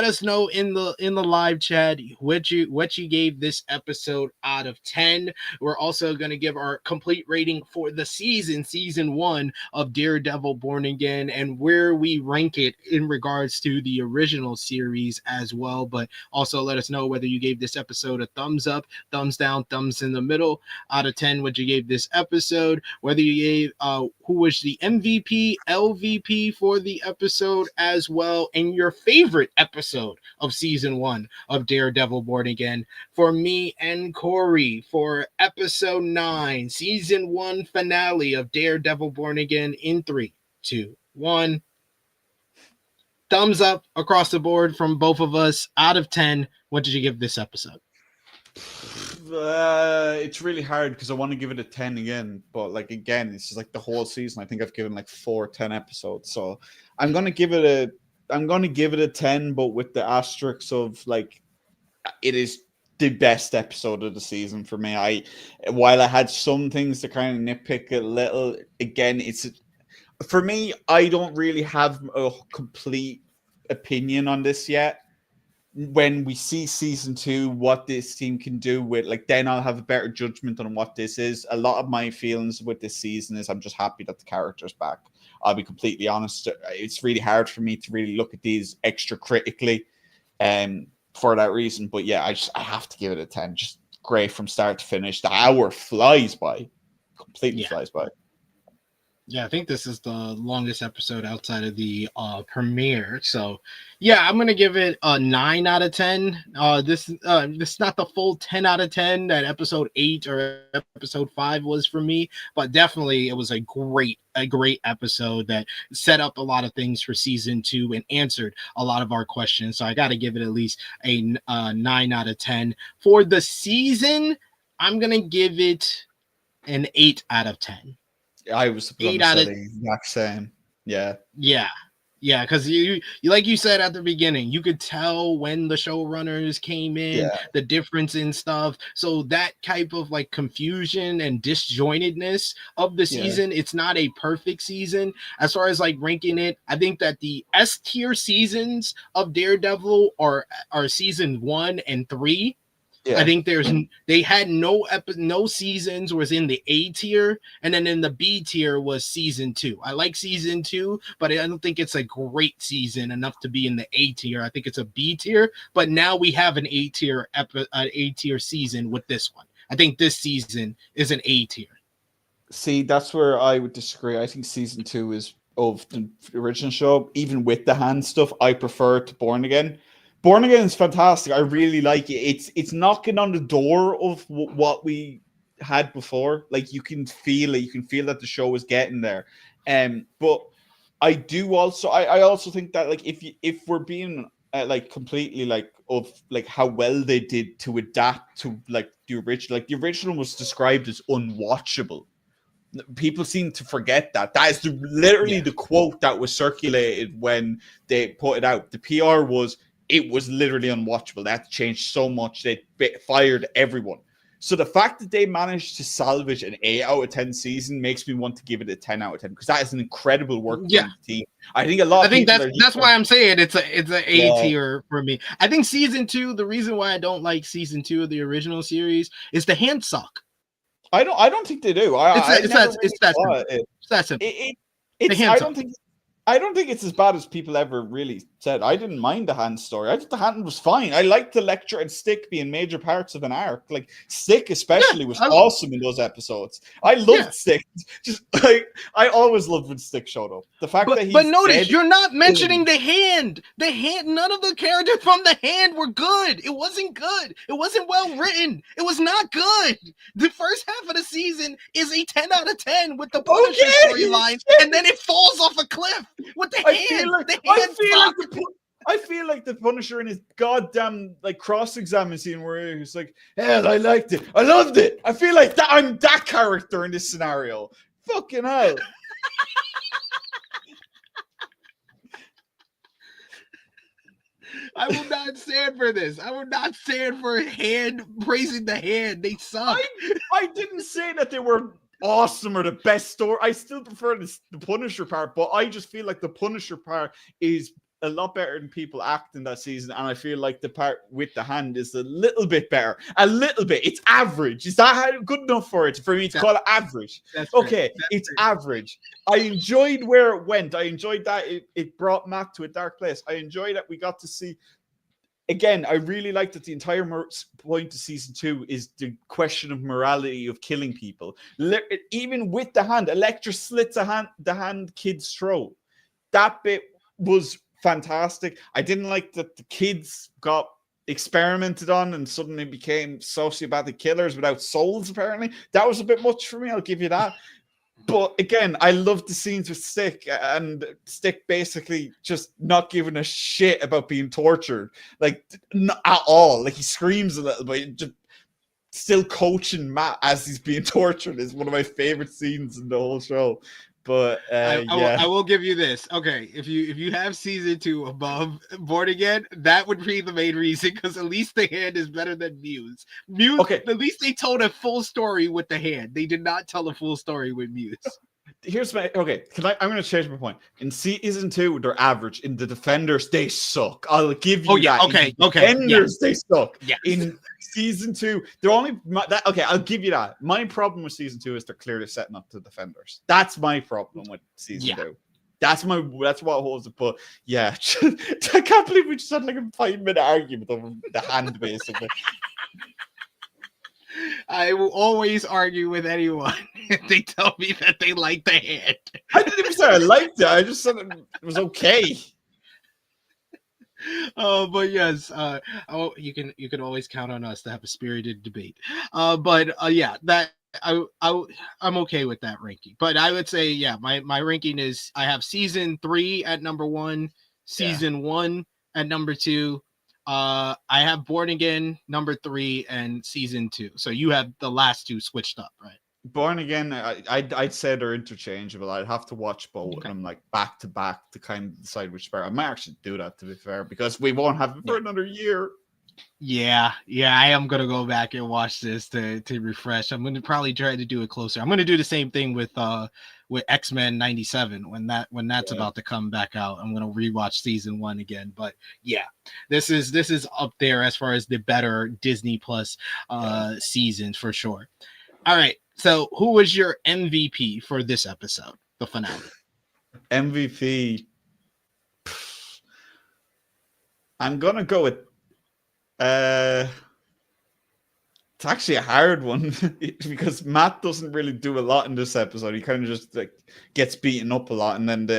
S2: us know in the live chat what you gave this episode out of 10. We're also going to give our complete rating for the season 1 of Daredevil Born Again, and where we rank it in regards to the original series as well. But also let us know whether you gave this episode a thumbs up, thumbs down, thumbs in the middle out of 10, what you gave this episode, whether you gave who was the MVP, LVP for the episode as well, and your favorite episode of season 1 of Daredevil Born Again. For me and Corey, for episode 9, season 1 finale of Daredevil Born Again, in 3, 2, 1. Thumbs up across the board from both of us. Out of 10, what did you give this episode?
S5: It's really hard because I want to give it a 10 again, but like, again, it's just like the whole season. I think I've given like 10 episodes, so I'm gonna give it a 10, but with the asterisks of like, it is the best episode of the season for me. While I had some things to kind of nitpick a little, again, it's, for me, I don't really have a complete opinion on this yet. When we see season 2, what this team can do with, like, then I'll have a better judgment on what this is. A lot of my feelings with this season is I'm just happy that the character's back. I'll be completely honest. It's really hard for me to really look at these extra critically for that reason. But yeah, I have to give it a 10. Just great from start to finish. The hour flies by. Completely flies by.
S2: Yeah, I think this is the longest episode outside of the premiere. So, yeah, I'm gonna give it a 9 out of 10. This is not the full 10 out of 10 that episode 8 or episode 5 was for me, but definitely it was a great episode that set up a lot of things for season 2 and answered a lot of our questions. So I got to give it at least a 9 out of 10 for the season. I'm gonna give it an 8 out of 10.
S5: I was supposed to say the exact same. Yeah, because you like you said at the beginning, you could tell when the showrunners came in, the difference in stuff. So that type of like confusion and disjointedness of the season, it's not a perfect season. As far as like ranking it, I think that the S tier seasons of Daredevil are season 1 and 3. I think they had no seasons was in the A tier, and then in the B tier was season 2. I like season 2, but I don't think it's a great season enough to be in the A tier. I think it's a B tier, but now we have an A tier season with this one. I think this season is an A tier. See, that's where I would disagree. I think season 2 is of the original show, even with the hand stuff. I prefer to Born Again. Born Again is fantastic. I really like it. It's knocking on the door of what we had before. Like, you can feel it. You can feel that the show is getting there. But I do also. I also think that, like, if we're being like completely like of like how well they did to adapt to like the original. Like, the original was described as unwatchable. People seem to forget that. That is literally the quote that was circulated when they put it out. The PR was. It was literally unwatchable. That changed so much. They fired everyone. So the fact that they managed to salvage an 8 out of 10 season makes me want to give it a 10 out of 10 because that is an incredible work from the team. I think a lot of people
S2: that's why I'm saying it's a A
S5: Yeah.
S2: tier for me. I think season 2, the reason why I don't like season 2 of the original series is the hand suck.
S5: I don't think they do. It's that simple. I don't think it's as bad as people ever really said. I didn't mind the hand story. I thought the hand was fine. I liked Elektra and Stick being major parts of an arc. Like Stick especially was awesome in those episodes. I loved Stick. Just like I always loved when Stick showed up. The fact that
S2: but notice you're not mentioning the hand. The hand. None of the characters from the hand were good. It wasn't good. It wasn't well written. It was not good. The first half of the season is a 10 out of 10 with the Punisher storyline, and then it falls off a cliff. With the hand,
S5: I feel like the Punisher in his goddamn like cross-examine scene where he's like, "Hell, I liked it, I loved it." I feel like that I'm that character in this scenario. Fucking hell.
S2: I will not stand for this. I will not stand for praising the hand. They suck.
S5: I didn't say that they were awesome or the best story. I still prefer the Punisher part, but I just feel like the Punisher part is a lot better than people act in that season, and I feel like the part with the hand is a little bit better. A little bit. It's average. Is that good enough for me to call it average? Okay, it's average. I enjoyed where it went. I enjoyed that it brought Matt to a dark place. I enjoyed that we got to see. Again, I really like that the entire point of season 2 is the question of morality of killing people. Even with the hand, Elektra slits the hand kid's throat. That bit was fantastic. I didn't like that the kids got experimented on and suddenly became sociopathic killers without souls, apparently. That was a bit much for me, I'll give you that. But again, I loved the scenes with Stick and Stick basically just not giving a shit about being tortured. Like, not at all. Like, he screams a little bit. Just still coaching Matt as he's being tortured is one of my favorite scenes in the whole show. But
S2: I will give you this. Okay, if you have season 2 above Born Again, that would be the main reason, because at least the hand is better than Muse. Okay. At least they told a full story with the hand. They did not tell a full story with Muse.
S5: Here's my I'm going to change my point. In season 2, they're average. In the Defenders, they suck. I'll give you that.
S2: Okay.
S5: Defenders, they suck.
S2: Yes.
S5: In season 2, they're only I'll give you that. My problem with season 2 is they're clearly setting up the Defenders. That's my problem with season 2. That's what holds it. But yeah, I can't believe we just had like a 5-minute argument over the hand, basically.
S2: I will always argue with anyone if they tell me that they like the hand.
S5: I didn't even say I liked it. I just said it was okay.
S2: But yes, you can always count on us to have a spirited debate. That I'm okay with that ranking. But I would say, my ranking is I have season 3 at number 1, season 1 at number 2. I have Born Again number 3 and season 2. So you have the last two switched up, right?
S5: Born Again, I'd say they're interchangeable. I'd have to watch both of them like back to back to kind of decide which better. I might actually do that, to be fair, because we won't have it for another year. Yeah,
S2: I am gonna go back and watch this to refresh. I'm gonna probably try to do it closer. I'm gonna do the same thing with X-Men 97 when that's about to come back out. I'm gonna rewatch season 1 again. But yeah, this is up there as far as the better Disney Plus seasons for sure. All right, so who was your MVP for this episode, the finale?
S5: MVP. I'm gonna go with. It's actually a hard one because Matt doesn't really do a lot in this episode. He kind of just like gets beaten up a lot, and then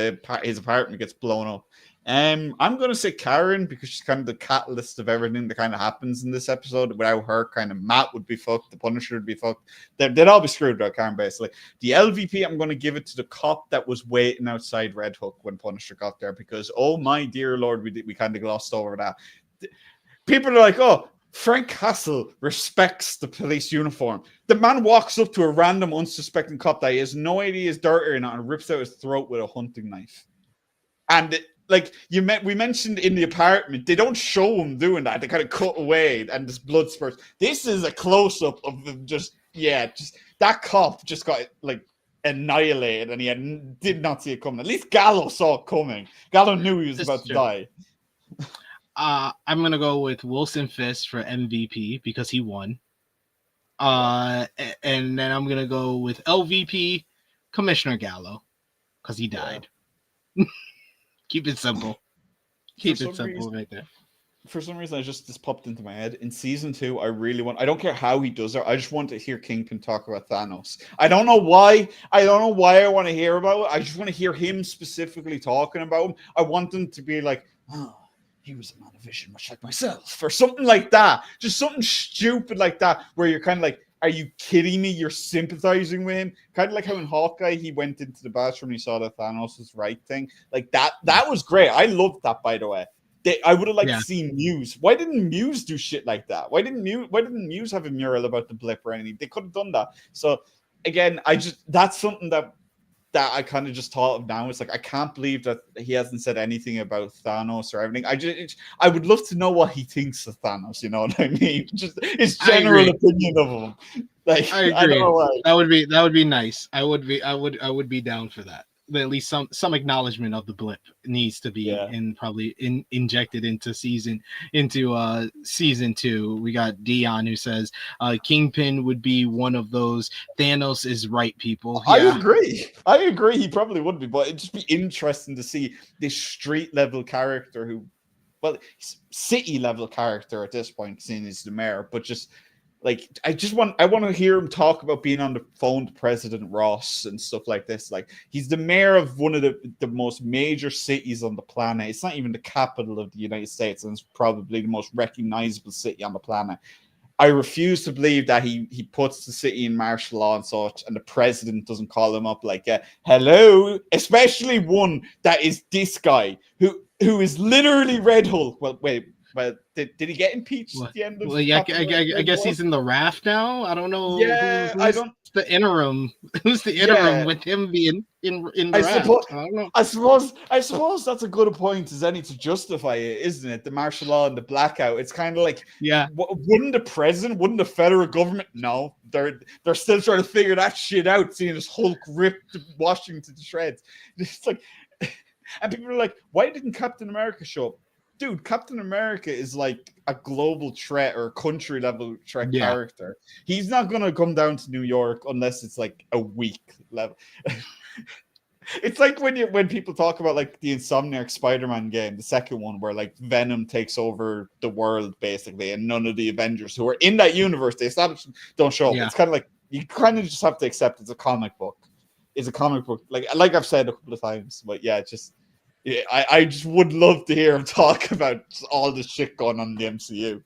S5: his apartment gets blown up. I'm gonna say Karen because she's kind of the catalyst of everything that kind of happens in this episode. Without her, kind of Matt would be fucked. The Punisher would be fucked. They'd all be screwed without Karen, basically. The LVP, I'm gonna give it to the cop that was waiting outside Red Hook when Punisher got there, because oh my dear lord, we kind of glossed over that. People are like, oh, Frank Castle respects the police uniform. The man walks up to a random unsuspecting cop that he has no idea is dirty or not and rips out his throat with a hunting knife. And like we mentioned in the apartment, they don't show him doing that. They kind of cut away and this blood spurts. This is a close up of them just that cop just got like annihilated, and did not see it coming. At least Gallo saw it coming. Gallo knew he was about to die.
S2: I'm gonna go with Wilson Fisk for MVP because he won. And then I'm gonna go with LVP, Commissioner Gallo, because he died. Yeah. Keep it simple. Keep it simple right there.
S5: For some reason, this popped into my head. In season 2, I don't care how he does it. I just want to hear Kingpin talk about Thanos. I don't know why. I want to hear about it. I just want to hear him specifically talking about him. I want him to be like, oh, he was a man of vision, much like myself, or something like that. Just something stupid like that, where you're kind of like, are you kidding me? You're sympathizing with him. Kind of like how in Hawkeye, he went into the bathroom and he saw that Thanos was right thing. Like that was great. I loved that, by the way. I would have liked to see Muse. Why didn't Muse do shit like that? Why didn't Muse have a mural about the blip or anything? They could have done that. So again, that's something that I kind of just thought of now. It's like, I can't believe that he hasn't said anything about Thanos or everything. I would love to know what he thinks of Thanos. You know what I mean? Just his general opinion of him. Like,
S2: I agree.
S5: I don't know why.
S2: That would be nice. I would be down for that. At least some acknowledgement of the blip needs to be injected into season 2. We got Dion who says Kingpin would be one of those Thanos is right people.
S5: Yeah. I agree. He probably would be, but it'd just be interesting to see this street level character he's city level character at this point, seeing he's the mayor, but just. Like, I want to hear him talk about being on the phone to President Ross and stuff like this. Like, he's the mayor of one of the most major cities on the planet. It's not even the capital of the United States, and it's probably the most recognizable city on the planet. I refuse to believe that he puts the city in martial law and such, and the president doesn't call him up like, hello, especially one that is this guy who is literally Red Hulk. Well, wait. But did he get impeached at the end of?
S2: Well, yeah, I guess he's in the raft now. I don't know.
S5: Yeah,
S2: who's the interim. Who's the interim with him being in the raft? I don't know.
S5: I suppose that's a good point as any to justify it, isn't it? The martial law and the blackout. It's kind of like, wouldn't the federal government? No, they're still trying to figure that shit out. Seeing this Hulk ripped Washington to shreds. It's like, and people are like, why didn't Captain America show up? Dude, Captain America is like a global threat or a country level threat character. He's not going to come down to New York unless it's like a week level. It's like when people talk about like the Insomniac Spider-Man game, the second one, where like Venom takes over the world basically, and none of the Avengers who are in that universe, they established, don't show up. It's kind of like, you kind of just have to accept it's a comic book. It's a comic book. Like I've said a couple of times, but I just would love to hear him talk about all the shit going on in the MCU.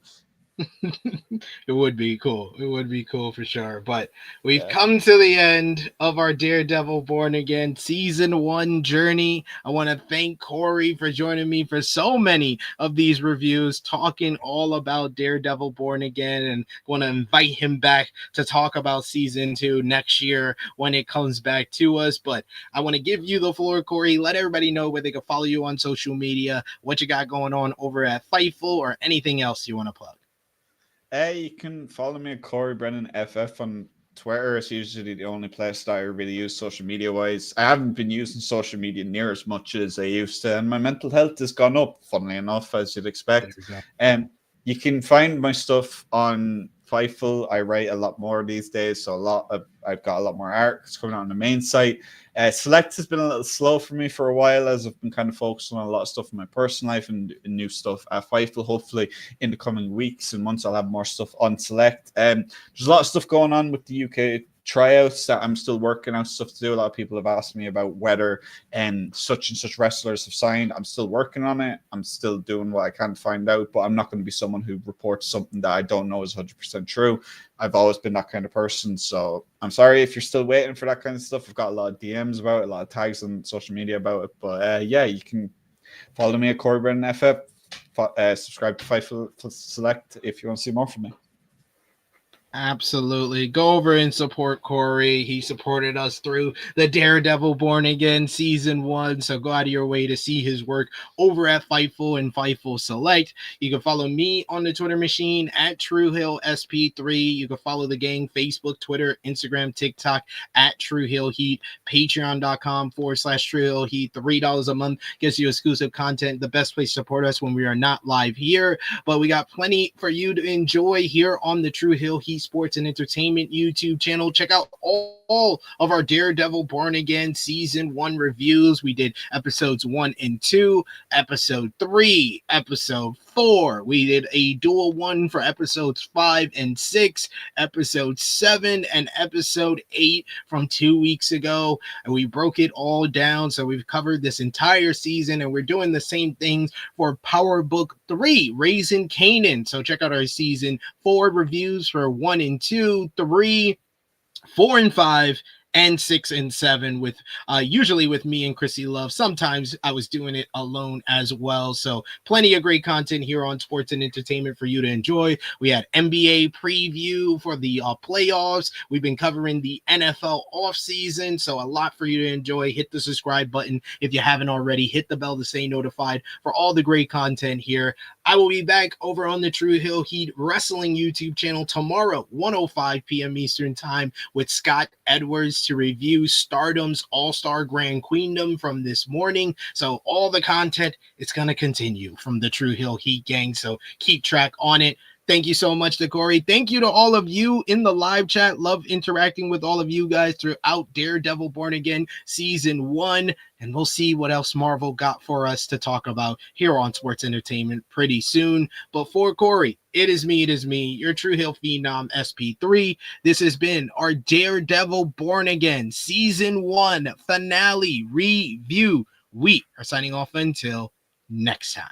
S2: It would be cool. It would be cool for sure. But we've come to the end of our Daredevil Born Again Season 1 journey. I want to thank Corey for joining me for so many of these reviews, talking all about Daredevil Born Again, and want to invite him back to talk about Season 2 next year when it comes back to us. But I want to give you the floor, Corey. Let everybody know where they can follow you on social media, what you got going on over at Fightful, or anything else you want to plug.
S5: You can follow me at Corey Brennan FF on Twitter. It's usually the only place that I really use social media wise. I haven't been using social media near as much as I used to, and my mental health has gone up, funnily enough, as you'd expect. You can find my stuff on Fightful. I write a lot more these days, so I've got a lot more arcs coming out on the main site. Select has been a little slow for me for a while, as I've been kind of focusing on a lot of stuff in my personal life and new stuff at Fightful. Hopefully in the coming weeks and months I'll have more stuff on Select. There's a lot of stuff going on with the UK tryouts that I'm still working on, stuff to do. A lot of people have asked me about whether such and such wrestlers have signed. I'm still working on it. I'm still doing what I can to find out, but I'm not going to be someone who reports something that I don't know is 100% true. I've always been that kind of person, so I'm sorry if you're still waiting for that kind of stuff. I've got a lot of DMs about it, a lot of tags on social media about it, but you can follow me at Corey Brennan FF, subscribe to Fightful Select if you want to see more from me.
S2: Absolutely. Go over and support Corey. He supported us through the Daredevil Born Again Season 1. So go out of your way to see his work over at Fightful and Fightful Select. You can follow me on the Twitter machine at TrueHillSP3. You can follow the gang Facebook, Twitter, Instagram, TikTok at True Hill Heat. Patreon.com/True Hill Heat. $3 a month gets you exclusive content. The best place to support us when we are not live here. But we got plenty for you to enjoy here on the True Hill Heat Sports and Entertainment YouTube channel. Check out all of our Daredevil Born Again Season 1 reviews. We did episodes 1 and 2, episode 3, episode 4. We did a dual one for episodes 5 and 6, episode 7, and episode 8 from 2 weeks ago. And we broke it all down. So we've covered this entire season, and we're doing the same things for Power Book 3, Raising Kanan. So check out our season 4 reviews for 1 and 2, 3, 4 and 5, and 6 and 7 with usually with me and Chrissy Love. Sometimes I was doing it alone as well. So plenty of great content here on Sports and Entertainment for you to enjoy. We had NBA preview for the playoffs. We've been covering the NFL offseason, so a lot for you to enjoy. Hit the subscribe button if you haven't already. Hit the bell to stay notified for all the great content here. I will be back over on the True Hill Heat Wrestling YouTube channel tomorrow, 1:05 p.m. Eastern Time, with Scott Edwards to review Stardom's All-Star Grand Queendom from this morning. So all the content is going to continue from the True Hill Heat gang, so keep track on it. Thank you so much to Corey. Thank you to all of you in the live chat. Love interacting with all of you guys throughout Daredevil Born Again Season 1. And we'll see what else Marvel got for us to talk about here on Sports Entertainment pretty soon. But for Corey, it is me, your True Hill Phenom SP3. This has been our Daredevil Born Again Season 1 finale review. We are signing off until next time.